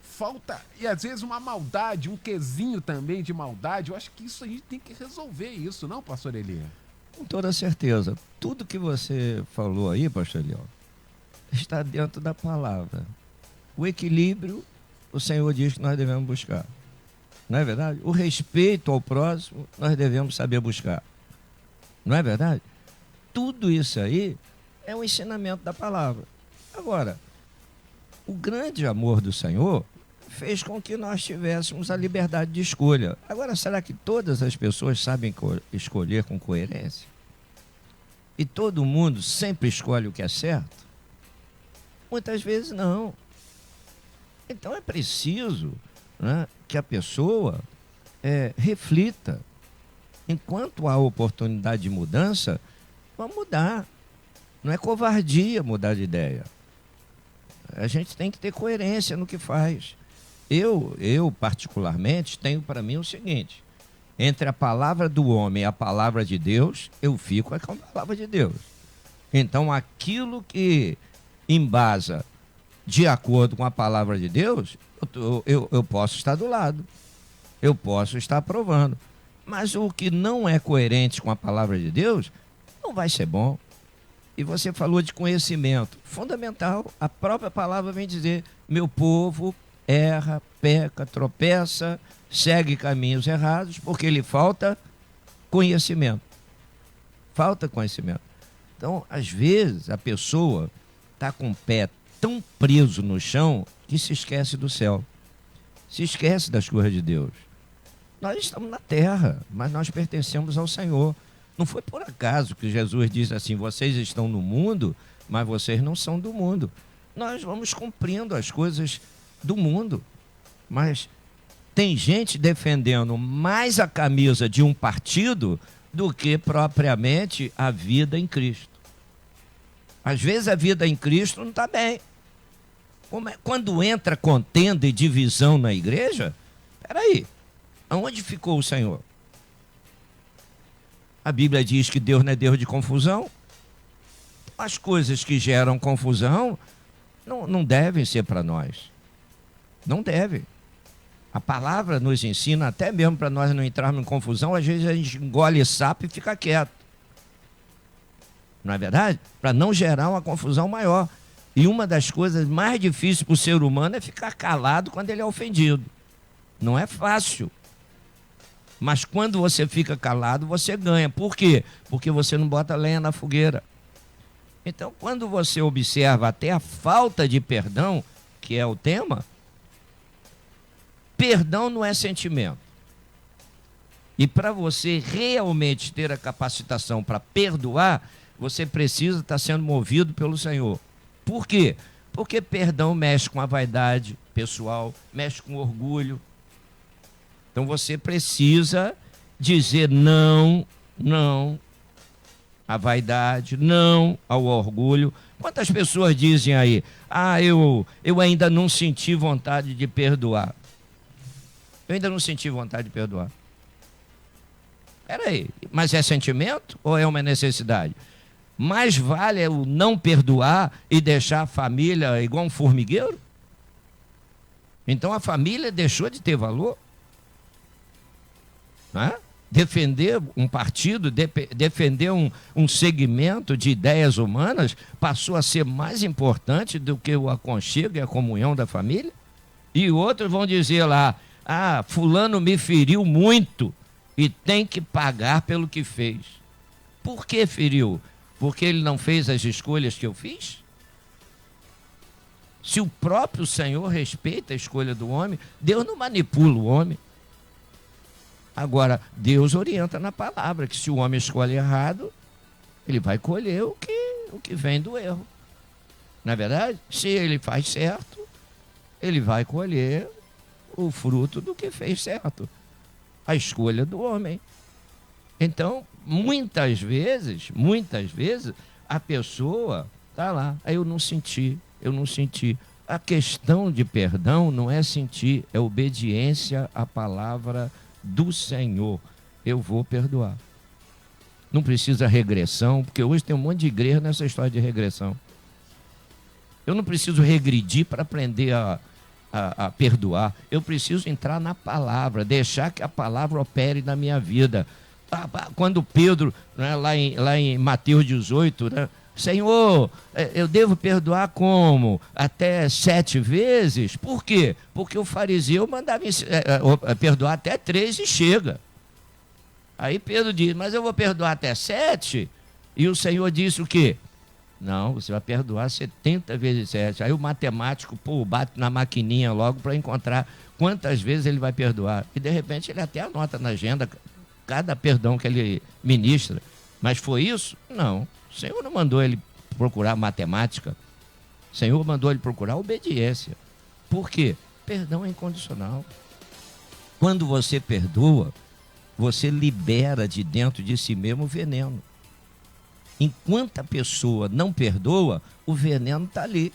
[SPEAKER 2] falta, e às vezes uma maldade, um quesinho também de maldade. Eu acho que isso a gente tem que resolver isso, não, pastor Eli?
[SPEAKER 5] Com toda certeza. Tudo que você falou aí, pastor Eliel, está dentro da palavra. O equilíbrio, o Senhor diz que nós devemos buscar. Não é verdade? O respeito ao próximo, nós devemos saber buscar. Não é verdade? Tudo isso aí é um ensinamento da palavra. Agora, o grande amor do Senhor fez com que nós tivéssemos a liberdade de escolha. Agora, será que todas as pessoas sabem escolher com coerência? E todo mundo sempre escolhe o que é certo? Muitas vezes não. Então é preciso, né, que a pessoa reflita. Enquanto há oportunidade de mudança, vamos mudar. Não é covardia mudar de ideia. A gente tem que ter coerência no que faz. Eu particularmente, tenho para mim o seguinte: entre a palavra do homem e a palavra de Deus, eu fico com a palavra de Deus. Então, aquilo que embasa de acordo com a palavra de Deus, eu posso estar do lado, eu posso estar aprovando. Mas o que não é coerente com a palavra de Deus, não vai ser bom. E você falou de conhecimento, fundamental. A própria palavra vem dizer: meu povo erra, peca, tropeça, segue caminhos errados, porque lhe falta conhecimento. Falta conhecimento. Então, às vezes, a pessoa está com o pé tão preso no chão que se esquece do céu, se esquece das coisas de Deus. Nós estamos na terra, mas nós pertencemos ao Senhor. Não foi por acaso que Jesus disse assim: vocês estão no mundo, mas vocês não são do mundo. Nós vamos cumprindo as coisas do mundo, mas tem gente defendendo mais a camisa de um partido do que propriamente a vida em Cristo. Às vezes a vida em Cristo não está bem. Quando entra contenda e divisão na igreja, peraí, aonde ficou o Senhor? A Bíblia diz que Deus não é Deus de confusão. As coisas que geram confusão não devem ser para nós. Não devem. A palavra nos ensina, até mesmo para nós não entrarmos em confusão, às vezes a gente engole sapo e fica quieto. Não é verdade? Para não gerar uma confusão maior. E uma das coisas mais difíceis para o ser humano é ficar calado quando ele é ofendido. Não é fácil. Mas quando você fica calado, você ganha. Por quê? Porque você não bota lenha na fogueira. Então, quando você observa até a falta de perdão, que é o tema, perdão não é sentimento. E para você realmente ter a capacitação para perdoar, você precisa estar sendo movido pelo Senhor. Por quê? Porque perdão mexe com a vaidade pessoal, mexe com o orgulho. Então você precisa dizer não à vaidade, não ao orgulho. Quantas pessoas dizem aí: eu ainda não senti vontade de perdoar. Eu ainda não senti vontade de perdoar. Peraí, mas é sentimento ou é uma necessidade? Mais vale o não perdoar e deixar a família igual um formigueiro? Então a família deixou de ter valor? Não é? defender um partido, defender um segmento de ideias humanas passou a ser mais importante do que o aconchego e a comunhão da família? E outros vão dizer lá, fulano me feriu muito e tem que pagar pelo que fez. Por que feriu? Porque ele não fez as escolhas que eu fiz? Se o próprio Senhor respeita a escolha do homem, Deus não manipula o homem. Agora, Deus orienta na palavra que se o homem escolhe errado, ele vai colher o que vem do erro. Não é verdade? Se ele faz certo, ele vai colher o fruto do que fez certo. A escolha do homem. Então, muitas vezes, a pessoa está lá. Aí eu não senti. A questão de perdão não é sentir, é obediência à palavra do Senhor. Eu vou perdoar. Não precisa regressão, porque hoje tem um monte de igreja nessa história de regressão. Eu não preciso regredir para aprender a perdoar. Eu preciso entrar na palavra, deixar que a palavra opere na minha vida. Quando Pedro, né, lá em Mateus 18, né, Senhor, eu devo perdoar como? Até 7 vezes? Por quê? Porque o fariseu mandava perdoar até 3 e chega. Aí Pedro diz, mas eu vou perdoar até 7? E o Senhor disse o quê? Não, você vai perdoar 70 vezes 7. Aí o matemático, bate na maquininha logo para encontrar quantas vezes ele vai perdoar. E de repente ele até anota na agenda cada perdão que ele ministra. Mas foi isso? Não. O Senhor não mandou ele procurar matemática. O Senhor mandou ele procurar obediência. Por quê? Perdão é incondicional. Quando você perdoa, você libera de dentro de si mesmo o veneno. Enquanto a pessoa não perdoa, o veneno está ali.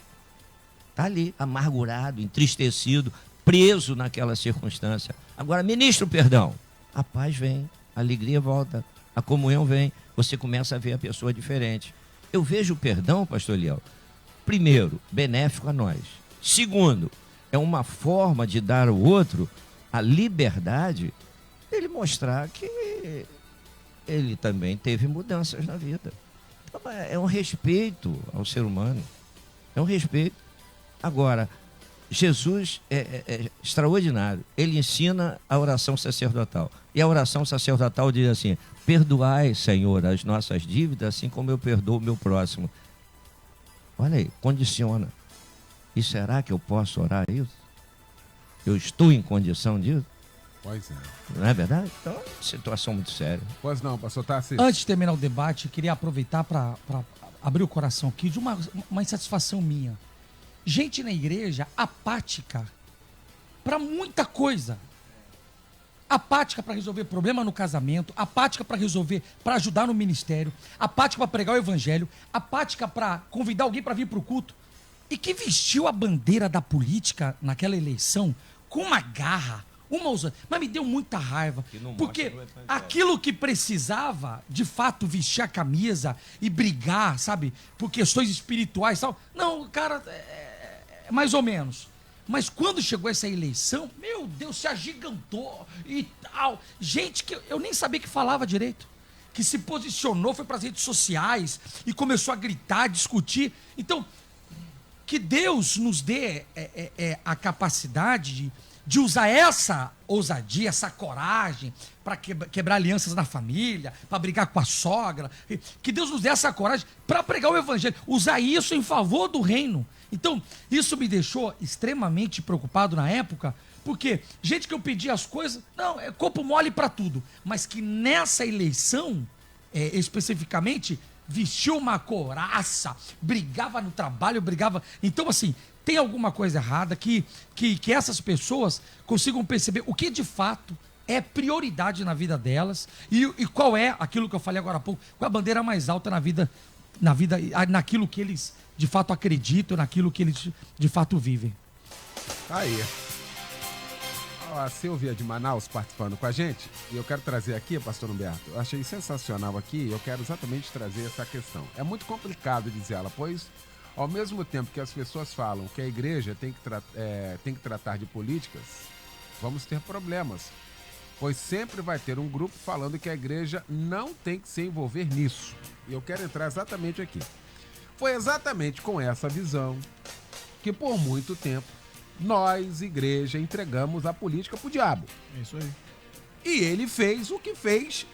[SPEAKER 5] Está ali, amargurado, entristecido, preso naquela circunstância. Agora, ministra o perdão. A paz vem, a alegria volta, a comunhão vem. Você começa a ver a pessoa diferente. Eu vejo o perdão, pastor Eliel, primeiro, benéfico a nós. Segundo, é uma forma de dar ao outro a liberdade dele mostrar que ele também teve mudanças na vida. Então, é um respeito ao ser humano. É um respeito. Agora, Jesus é extraordinário. Ele ensina a oração sacerdotal. E a oração sacerdotal diz assim, perdoai, Senhor, as nossas dívidas, assim como eu perdoo o meu próximo. Olha aí, condiciona. E será que eu posso orar isso? Eu estou em condição disso?
[SPEAKER 2] Pois é.
[SPEAKER 5] Não é verdade? Então, é uma situação muito séria.
[SPEAKER 2] Pois não, pastor Tarcísio.
[SPEAKER 4] Antes de terminar o debate, eu queria aproveitar para abrir o coração aqui de uma insatisfação minha. Gente na igreja apática para muita coisa. Apática para resolver problema no casamento, apática para ajudar no ministério, apática para pregar o evangelho, apática para convidar alguém para vir para o culto. E que vestiu a bandeira da política naquela eleição com uma garra, uma ousadia. Mas me deu muita raiva, porque aquilo que precisava, de fato, vestir a camisa e brigar, sabe, por questões espirituais e tal. Não, cara, mais ou menos. Mas quando chegou essa eleição, meu Deus, se agigantou e tal. Gente que eu nem sabia que falava direito. Que se posicionou, foi para as redes sociais e começou a gritar, discutir. Então, que Deus nos dê a capacidade de usar essa ousadia, essa coragem para quebrar alianças na família, para brigar com a sogra. Que Deus nos dê essa coragem para pregar o evangelho. Usar isso em favor do reino. Então, isso me deixou extremamente preocupado na época, porque gente que eu pedia as coisas, não, é corpo mole para tudo, mas que nessa eleição, especificamente, vestiu uma couraça, brigava no trabalho, brigava. Então, assim, tem alguma coisa errada que essas pessoas consigam perceber o que de fato é prioridade na vida delas e qual é aquilo que eu falei agora há pouco, qual é a bandeira mais alta na vida, naquilo que eles de fato acreditam, naquilo que eles de fato vivem.
[SPEAKER 2] Aí. A Silvia de Manaus participando com a gente, e eu quero trazer aqui, pastor Humberto, eu achei sensacional aqui, eu quero exatamente trazer essa questão. É muito complicado dizer ela, pois ao mesmo tempo que as pessoas falam que a igreja tem que tratar de políticas, vamos ter problemas. Pois sempre vai ter um grupo falando que a igreja não tem que se envolver nisso. E eu quero entrar exatamente aqui. Foi exatamente com essa visão que por muito tempo nós, igreja, entregamos a política pro diabo.
[SPEAKER 3] É isso aí.
[SPEAKER 2] E ele fez o que fez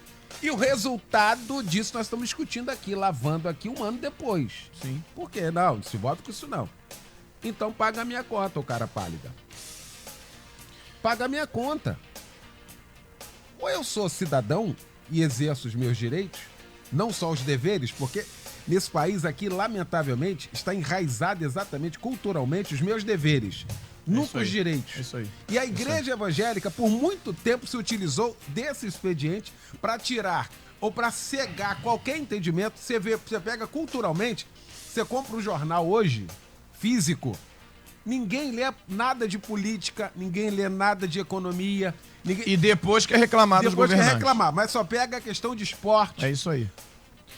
[SPEAKER 2] e o resultado disso nós estamos discutindo aqui, lavando aqui um ano depois.
[SPEAKER 3] Sim.
[SPEAKER 2] Por quê? Não se vota com isso não. Então paga a minha conta, ô cara pálida. Paga a minha conta. Ou eu sou cidadão e exerço os meus direitos, não só os deveres, porque nesse país aqui, lamentavelmente, está enraizado exatamente culturalmente os meus deveres, nunca os direitos.
[SPEAKER 3] É isso aí.
[SPEAKER 2] E a igreja evangélica, por muito tempo, se utilizou desse expediente para tirar ou para cegar qualquer entendimento. Você pega culturalmente, você compra um jornal hoje, físico, ninguém lê nada de política, ninguém lê nada de economia.
[SPEAKER 3] E depois quer reclamar dos
[SPEAKER 2] Depois quer
[SPEAKER 3] governantes.
[SPEAKER 2] reclamar, mas só pega a questão de esporte.
[SPEAKER 3] É isso aí.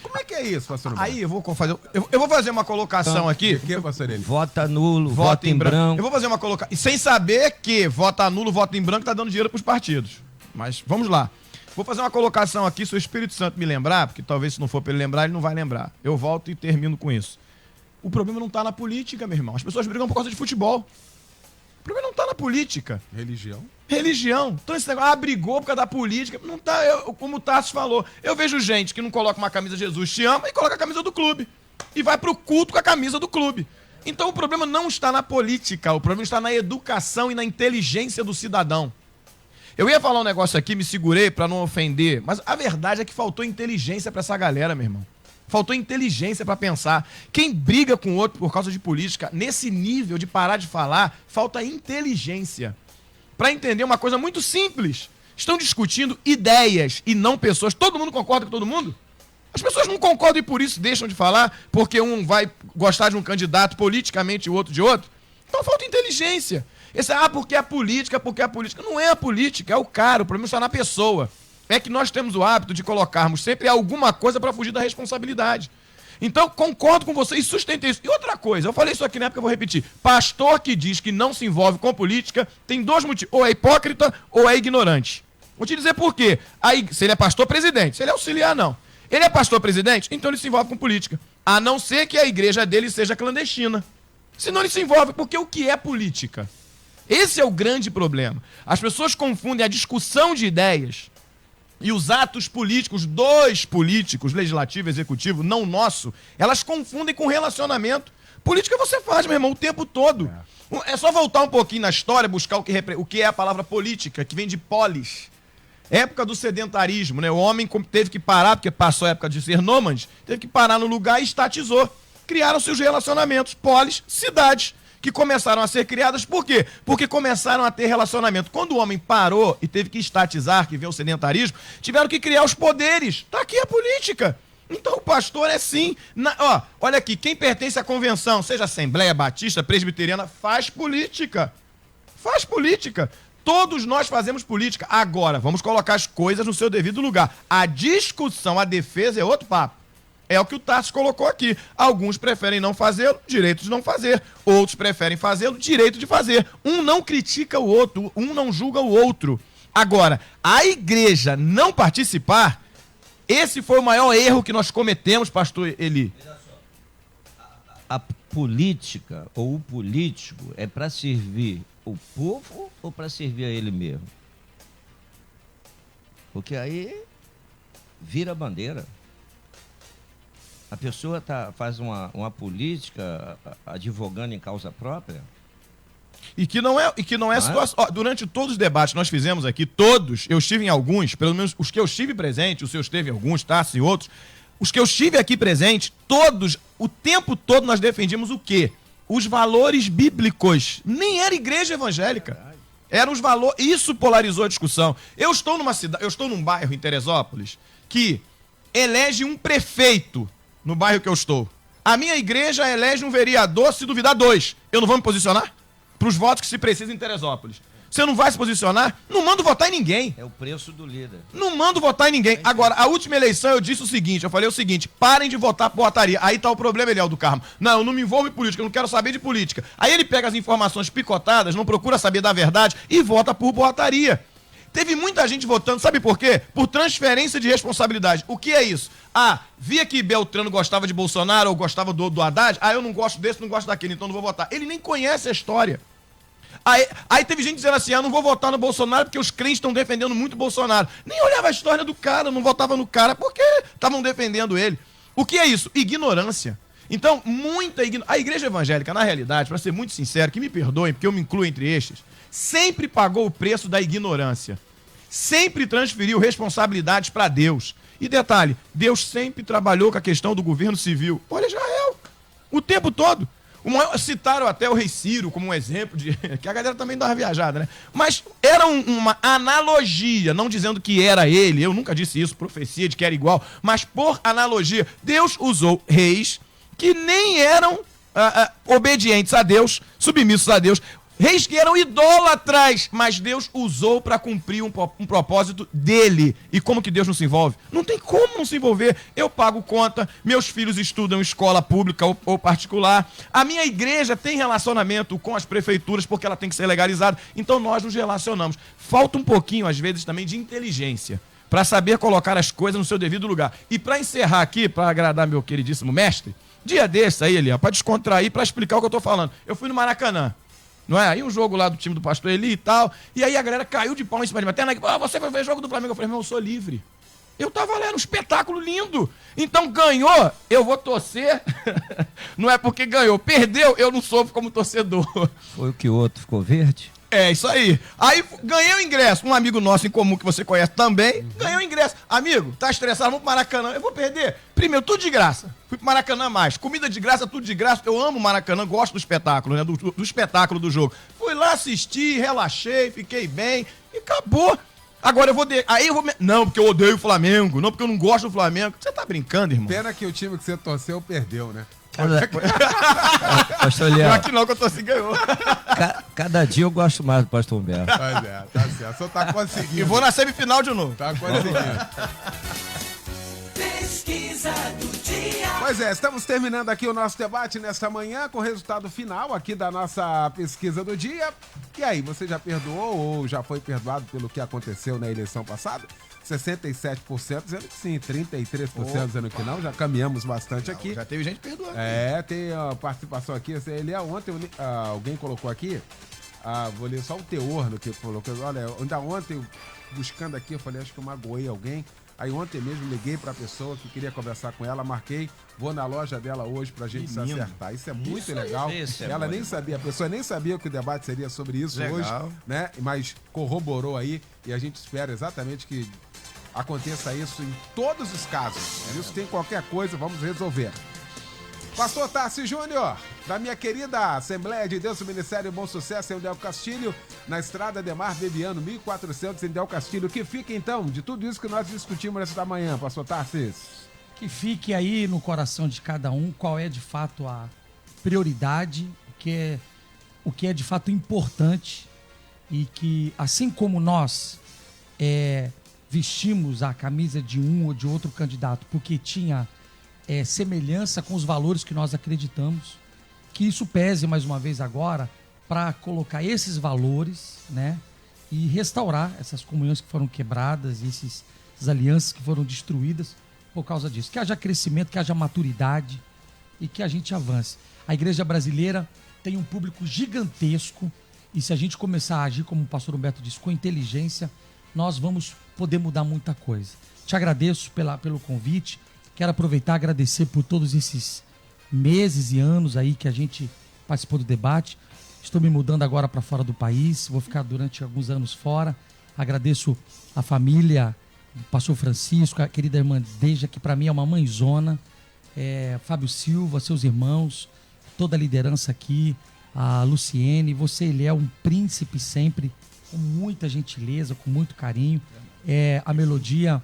[SPEAKER 2] Como é que é isso, pastor Humberto?
[SPEAKER 3] Aí eu vou fazer uma colocação aqui.
[SPEAKER 2] O que, pastor Eli?
[SPEAKER 5] Vota nulo, vota em branco.
[SPEAKER 3] Eu vou fazer uma colocação. E sem saber que vota nulo, vota em branco tá dando dinheiro pros partidos. Mas vamos lá. Vou fazer uma colocação aqui, se o Espírito Santo me lembrar, porque talvez se não for pra ele lembrar, ele não vai lembrar. Eu volto e termino com isso. O problema não tá na política, meu irmão. As pessoas brigam por causa de futebol. O problema não tá na política.
[SPEAKER 2] Religião?
[SPEAKER 3] Religião. Então esse negócio, brigou por causa da política. Não tá, como o Tarso falou. Eu vejo gente que não coloca uma camisa Jesus te ama e coloca a camisa do clube. E vai pro culto com a camisa do clube. Então o problema não está na política, o problema está na educação e na inteligência do cidadão. Eu ia falar um negócio aqui, me segurei pra não ofender, mas a verdade é que faltou inteligência pra essa galera, meu irmão. Faltou inteligência pra pensar. Quem briga com o outro por causa de política, nesse nível de parar de falar, falta inteligência. Pra entender uma coisa muito simples. Estão discutindo ideias e não pessoas. Todo mundo concorda com todo mundo? As pessoas não concordam e por isso deixam de falar, porque um vai gostar de um candidato politicamente e o outro de outro. Então falta inteligência. Porque é a política, porque é a política. Não é a política, é o cara. O problema está na pessoa. É que nós temos o hábito de colocarmos sempre alguma coisa para fugir da responsabilidade. Então, concordo com você e sustentei isso. E outra coisa, eu falei isso aqui na época, eu vou repetir. Pastor que diz que não se envolve com política tem dois motivos. Ou é hipócrita ou é ignorante. Vou te dizer por quê. Aí, se ele é pastor presidente, se ele é auxiliar, não. Ele é pastor presidente, então ele se envolve com política. A não ser que a igreja dele seja clandestina. Senão ele se envolve, porque o que é política? Esse é o grande problema. As pessoas confundem a discussão de ideias e os atos políticos dos políticos, legislativo, executivo, não nosso, elas confundem com relacionamento. Política você faz, meu irmão, o tempo todo. É só voltar um pouquinho na história, buscar o que é a palavra política, que vem de polis. Época do sedentarismo, né? O homem teve que parar, porque passou a época de ser nômade, teve que parar no lugar e estatizou. Criaram-se os relacionamentos, polis, cidades, que começaram a ser criadas. Por quê? Porque começaram a ter relacionamento. Quando o homem parou e teve que estatizar, que veio o sedentarismo, tiveram que criar os poderes. Tá aqui a política. Então o pastor é sim. Olha aqui, quem pertence à convenção, seja Assembleia Batista, Presbiteriana, faz política. Faz política. Todos nós fazemos política. Agora, vamos colocar as coisas no seu devido lugar. A discussão, a defesa é outro papo. É o que o Tarso colocou aqui. Alguns preferem não fazê-lo, direito de não fazer. Outros preferem fazê-lo, direito de fazer. Um não critica o outro, um não julga o outro. Agora, a igreja não participar, esse foi o maior erro que nós cometemos, pastor Eli.
[SPEAKER 5] A política ou o político é para servir o povo ou para servir a ele mesmo? Porque aí vira bandeira. A pessoa faz uma política advogando em causa própria.
[SPEAKER 3] E que não é situação. Durante todos os debates que nós fizemos aqui, todos, eu estive em alguns, pelo menos os que eu estive presente, o senhor esteve em alguns, Tarso e outros, os que eu estive aqui presente, todos, o tempo todo nós defendíamos o quê? Os valores bíblicos. Nem era igreja evangélica. Eram os valores. Isso polarizou a discussão. Eu estou num bairro em Teresópolis que elege um prefeito no bairro que eu estou. A minha igreja elege um vereador, se duvidar, 2. Eu não vou me posicionar? Para os votos que se precisa em Teresópolis. Você não vai se posicionar? Não mando votar em ninguém.
[SPEAKER 5] É o preço do líder.
[SPEAKER 3] Não mando votar em ninguém. Agora, a última eleição eu disse o seguinte, eu falei o seguinte, parem de votar por botaria. Aí tá o problema, Eliel do Carmo. Não, eu não me envolvo em política, eu não quero saber de política. Aí ele pega as informações picotadas, não procura saber da verdade e vota por botaria. Teve muita gente votando, sabe por quê? Por transferência de responsabilidade. O que é isso? Via que Beltrano gostava de Bolsonaro ou gostava do Haddad, eu não gosto desse, não gosto daquele, então não vou votar. Ele nem conhece a história. Aí teve gente dizendo assim, não vou votar no Bolsonaro porque os crentes estão defendendo muito o Bolsonaro. Nem olhava a história do cara, não votava no cara porque estavam defendendo ele. O que é isso? Ignorância. Então, a igreja evangélica, na realidade, para ser muito sincero, que me perdoem, porque eu me incluo entre estes, sempre pagou o preço da ignorância. Sempre transferiu responsabilidades para Deus. E detalhe, Deus sempre trabalhou com a questão do governo civil. Olha Israel, o tempo todo. Citaram até o rei Ciro como um exemplo de... que a galera também dá uma viajada, né? Mas era uma analogia, não dizendo que era ele, eu nunca disse isso, profecia de que era igual, mas por analogia, Deus usou reis que nem eram obedientes a Deus, submissos a Deus, reis que eram idólatras, mas Deus usou para cumprir um propósito dele. E como que Deus não se envolve? Não tem como não se envolver. Eu pago conta, meus filhos estudam em escola pública ou particular, a minha igreja tem relacionamento com as prefeituras porque ela tem que ser legalizada, então nós nos relacionamos. Falta um pouquinho, às vezes, também de inteligência para saber colocar as coisas no seu devido lugar. E para encerrar aqui, para agradar meu queridíssimo mestre, dia desse aí, Eliel, para descontrair, para explicar o que eu estou falando. Eu fui no Maracanã. Não é? Aí um jogo lá do time do pastor Eli e tal. E aí a galera caiu de pau em cima de mim. Até você vai ver jogo do Flamengo. Eu falei, eu sou livre. Eu tava lendo um espetáculo lindo. Então ganhou, eu vou torcer. Não é porque ganhou. Perdeu, eu não sofro como torcedor.
[SPEAKER 5] Foi o que o outro ficou verde?
[SPEAKER 3] É, isso aí. Aí ganhei o ingresso. Um amigo nosso em comum que você conhece também, ganhou o ingresso. Amigo, tá estressado, vamos pro Maracanã. Eu vou perder. Primeiro, tudo de graça. Fui pro Maracanã mais. Comida de graça, tudo de graça. Eu amo o Maracanã, gosto do espetáculo, né? Do espetáculo do jogo. Fui lá assistir, relaxei, fiquei bem e acabou. Agora eu vou... Não, porque eu odeio o Flamengo. Não, porque eu não gosto do Flamengo. Você tá brincando, irmão?
[SPEAKER 2] Pena que o time que você torceu perdeu, né?
[SPEAKER 5] Pastor Eliel.
[SPEAKER 3] Não é que não, que eu torci ganhou.
[SPEAKER 5] Cada dia eu gosto mais do pastor Humberto.
[SPEAKER 2] Pois é, tá certo. O senhor tá conseguindo.
[SPEAKER 3] E vou na semifinal de novo.
[SPEAKER 2] Tá conseguindo.
[SPEAKER 6] Pesquisa do dia.
[SPEAKER 2] Pois é, estamos terminando aqui o nosso debate nesta manhã com o resultado final aqui da nossa pesquisa do dia. E aí, você já perdoou ou já foi perdoado pelo que aconteceu na eleição passada? 67% dizendo que sim, 33% dizendo que não. Já caminhamos bastante aqui.
[SPEAKER 3] Já teve gente perdoando.
[SPEAKER 2] Tem a participação aqui. Ontem alguém colocou aqui, vou ler só o teor do que colocou. Olha, ainda ontem, buscando aqui, eu falei, acho que eu magoei alguém. Aí ontem mesmo liguei pra pessoa que queria conversar com ela, marquei, vou na loja dela hoje pra gente se acertar. Isso é muito legal. Ela nem sabia, a pessoa nem sabia que o debate seria sobre isso hoje, né? Mas corroborou aí e a gente espera exatamente que aconteça isso em todos os casos. Isso tem qualquer coisa, vamos resolver. Pastor Tarcísio Júnior, da minha querida Assembleia de Deus do Ministério Bom Sucesso em Del Castilho, na Estrada Demar Bebiano, 1400 em Del Castilho. Que fica então de tudo isso que nós discutimos nesta manhã, Pastor Tarcísio?
[SPEAKER 4] Que fique aí no coração de cada um qual é de fato a prioridade, o que é de fato importante e que, assim como nós vestimos a camisa de um ou de outro candidato porque tinha semelhança com os valores que nós acreditamos, que isso pese mais uma vez agora para colocar esses valores, né, e restaurar essas comunhões que foram quebradas, essas alianças que foram destruídas por causa disso. Que haja crescimento, que haja maturidade e que a gente avance. A igreja brasileira tem um público gigantesco e se a gente começar a agir, como o pastor Humberto disse, com inteligência, nós vamos poder mudar muita coisa. Te agradeço pelo convite. Quero aproveitar e agradecer por todos esses meses e anos aí que a gente participou do debate. Estou me mudando agora para fora do país, vou ficar durante alguns anos fora. Agradeço a família, o pastor Francisco, a querida irmã Deja, que para mim é uma mãezona, Fábio Silva, seus irmãos, toda a liderança aqui, a Luciene, você, ele é um príncipe sempre, com muita gentileza, com muito carinho. A Melodia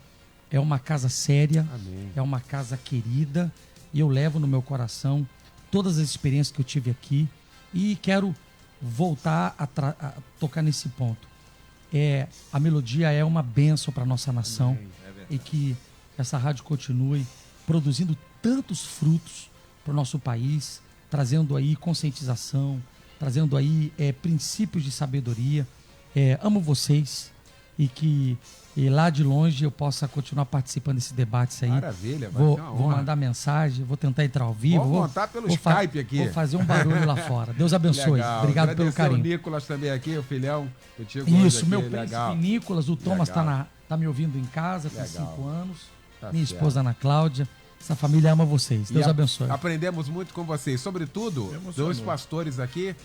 [SPEAKER 4] é uma casa séria, amém, é uma casa querida e eu levo no meu coração todas as experiências que eu tive aqui e quero voltar a tocar nesse ponto. A Melodia é uma bênção para a nossa nação, e que essa rádio continue produzindo tantos frutos para o nosso país, trazendo aí conscientização, trazendo aí princípios de sabedoria. Amo vocês e lá de longe eu possa continuar participando desse debate aí.
[SPEAKER 2] Maravilha, vai
[SPEAKER 4] vou,
[SPEAKER 2] ser uma
[SPEAKER 4] vou
[SPEAKER 2] honra.
[SPEAKER 4] mandar mensagem, vou tentar entrar ao vivo.
[SPEAKER 2] Vamos montar pelo
[SPEAKER 4] vou
[SPEAKER 2] Skype aqui.
[SPEAKER 4] Vou fazer um barulho lá fora. Deus abençoe.
[SPEAKER 2] Legal.
[SPEAKER 4] Obrigado pelo
[SPEAKER 2] Agradecer
[SPEAKER 4] carinho.
[SPEAKER 2] o Nicolas também aqui, o filhão. Contigo
[SPEAKER 4] Isso,
[SPEAKER 2] hoje
[SPEAKER 4] meu
[SPEAKER 2] aqui,
[SPEAKER 4] príncipe
[SPEAKER 2] legal.
[SPEAKER 4] Nicolas, o Thomas
[SPEAKER 2] Legal.
[SPEAKER 4] tá me ouvindo em casa, tem
[SPEAKER 2] Legal.
[SPEAKER 4] 5 anos.
[SPEAKER 2] Tá
[SPEAKER 4] Minha
[SPEAKER 2] certo.
[SPEAKER 4] esposa Ana Cláudia. Essa família ama vocês. Deus abençoe.
[SPEAKER 2] Aprendemos muito com vocês. Sobretudo, dois pastores aqui.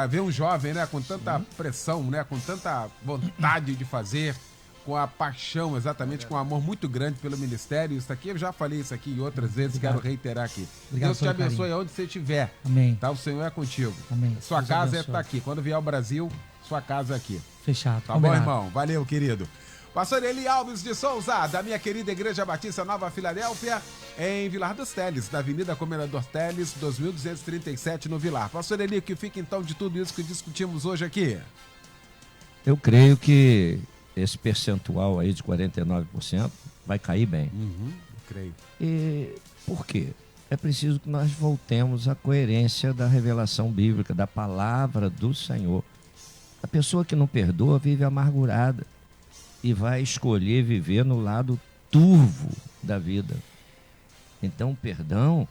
[SPEAKER 2] Ver um jovem, né, com tanta pressão, né, com tanta vontade de fazer, com a paixão, exatamente, com um amor muito grande pelo ministério. Isso aqui, eu já falei isso aqui outras vezes,
[SPEAKER 4] Obrigado.
[SPEAKER 2] quero reiterar aqui.
[SPEAKER 4] Obrigado
[SPEAKER 2] Deus te
[SPEAKER 4] pelo
[SPEAKER 2] abençoe onde você estiver.
[SPEAKER 4] Amém.
[SPEAKER 2] Tá? O Senhor é contigo.
[SPEAKER 4] Amém.
[SPEAKER 2] Sua
[SPEAKER 4] Deus
[SPEAKER 2] casa
[SPEAKER 4] abençoe.
[SPEAKER 2] está aqui. Quando vier ao Brasil, sua casa é aqui.
[SPEAKER 4] Fechado.
[SPEAKER 2] Tá
[SPEAKER 4] Combinado.
[SPEAKER 2] bom, irmão? Valeu, querido. Pastor Eli Alves de Souza, da minha querida Igreja Batista Nova Filadélfia, em Vilar dos Teles, da Avenida Comendador Teles, 2237, no Vilar. Pastor Eli, que fica então de tudo isso que discutimos hoje aqui?
[SPEAKER 5] Eu creio que esse percentual aí de 49% vai cair bem.
[SPEAKER 2] Creio.
[SPEAKER 5] E por quê? É preciso que nós voltemos à coerência da revelação bíblica, da palavra do Senhor. A pessoa que não perdoa vive amargurada e vai escolher viver no lado turvo da vida. Então, o perdão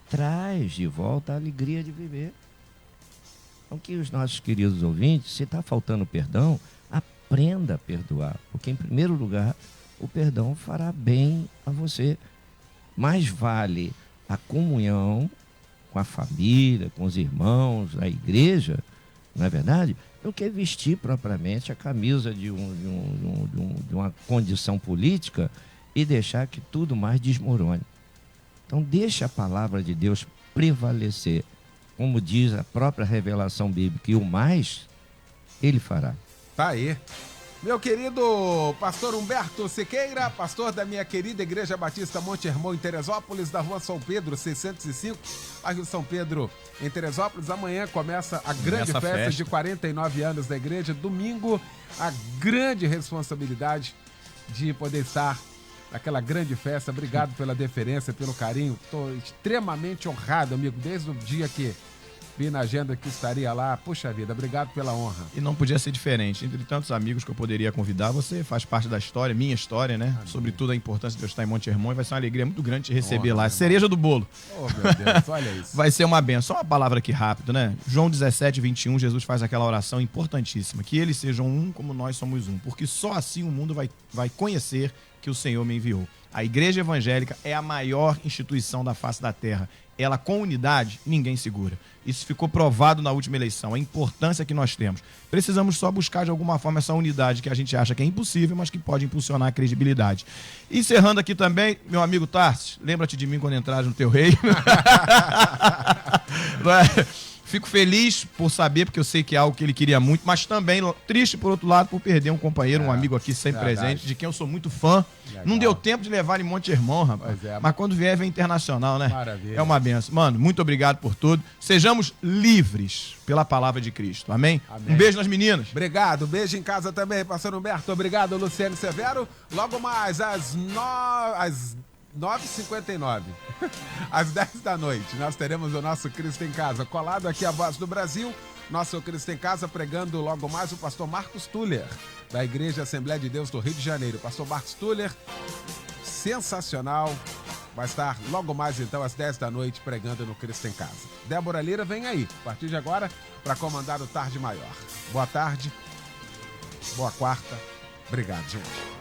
[SPEAKER 5] traz de volta a alegria de viver. Então, que os nossos queridos ouvintes, se está faltando perdão, aprenda a perdoar. Porque, em primeiro lugar, o perdão fará bem a você. Mais vale a comunhão com a família, com os irmãos, a igreja, não é verdade? Do que vestir propriamente a camisa de uma condição política e deixar que tudo mais desmorone. Então, deixe a palavra de Deus prevalecer. Como diz a própria revelação bíblica, e o mais, ele fará.
[SPEAKER 2] Tá aí. Meu querido pastor Humberto Siqueira, pastor da minha querida Igreja Batista Monte Hermon, em Teresópolis, da rua São Pedro, 605, bairro São Pedro, em Teresópolis. Amanhã começa a grande festa de 49 anos da igreja. Domingo, a grande responsabilidade de poder estar naquela grande festa. Obrigado pela deferência, pelo carinho. Estou extremamente honrado, amigo, desde o dia que vi na agenda que estaria lá. Puxa vida, obrigado pela honra.
[SPEAKER 3] E não podia ser diferente. Entre tantos amigos que eu poderia convidar, você faz parte da história, minha história, né?
[SPEAKER 2] Amém.
[SPEAKER 3] Sobretudo a importância de eu estar em Monte Hermon. E vai ser uma alegria muito grande te receber
[SPEAKER 2] Honra,
[SPEAKER 3] lá.
[SPEAKER 2] meu
[SPEAKER 3] Cereja do bolo.
[SPEAKER 2] Oh, meu Deus, olha isso.
[SPEAKER 3] Vai ser uma benção. Só uma palavra aqui rápido, né? João 17, 21, Jesus faz aquela oração importantíssima. Que eles sejam um como nós somos um. Porque só assim o mundo vai conhecer que o Senhor me enviou. A Igreja Evangélica é a maior instituição da face da terra. Ela, com unidade, ninguém segura. Isso ficou provado na última eleição, a importância que nós temos. Precisamos só buscar, de alguma forma, essa unidade que a gente acha que é impossível, mas que pode impulsionar a credibilidade. Encerrando aqui também, meu amigo Tarsis, lembra-te de mim quando entrares no teu reino. Fico feliz por saber, porque eu sei que é algo que ele queria muito, mas também triste, por outro lado, por perder um companheiro, um amigo aqui sempre presente, de quem eu sou muito fã.
[SPEAKER 2] Legal.
[SPEAKER 3] Não deu tempo de levar ele em Monte Hermon, rapaz.
[SPEAKER 2] Pois é.
[SPEAKER 3] Mas quando vier, vem internacional, né?
[SPEAKER 2] Maravilha.
[SPEAKER 3] É uma benção. Mano, muito obrigado por tudo. Sejamos livres pela palavra de Cristo. Amém?
[SPEAKER 2] Amém.
[SPEAKER 3] Um beijo nas meninas.
[SPEAKER 2] Obrigado, beijo em casa também, pastor Humberto. Obrigado, Luciano Severo. Logo mais, às 9h59, às 10 da noite, nós teremos o nosso Cristo em Casa. Colado aqui a Voz do Brasil, nosso Cristo em Casa, pregando logo mais o pastor Marcos Tuller, da Igreja Assembleia de Deus do Rio de Janeiro. Pastor Marcos Tuller, sensacional, vai estar logo mais então às 10 da noite pregando no Cristo em Casa. Débora Lira vem aí, a partir de agora, para comandar o Tarde Maior. Boa tarde, boa quarta, obrigado, gente.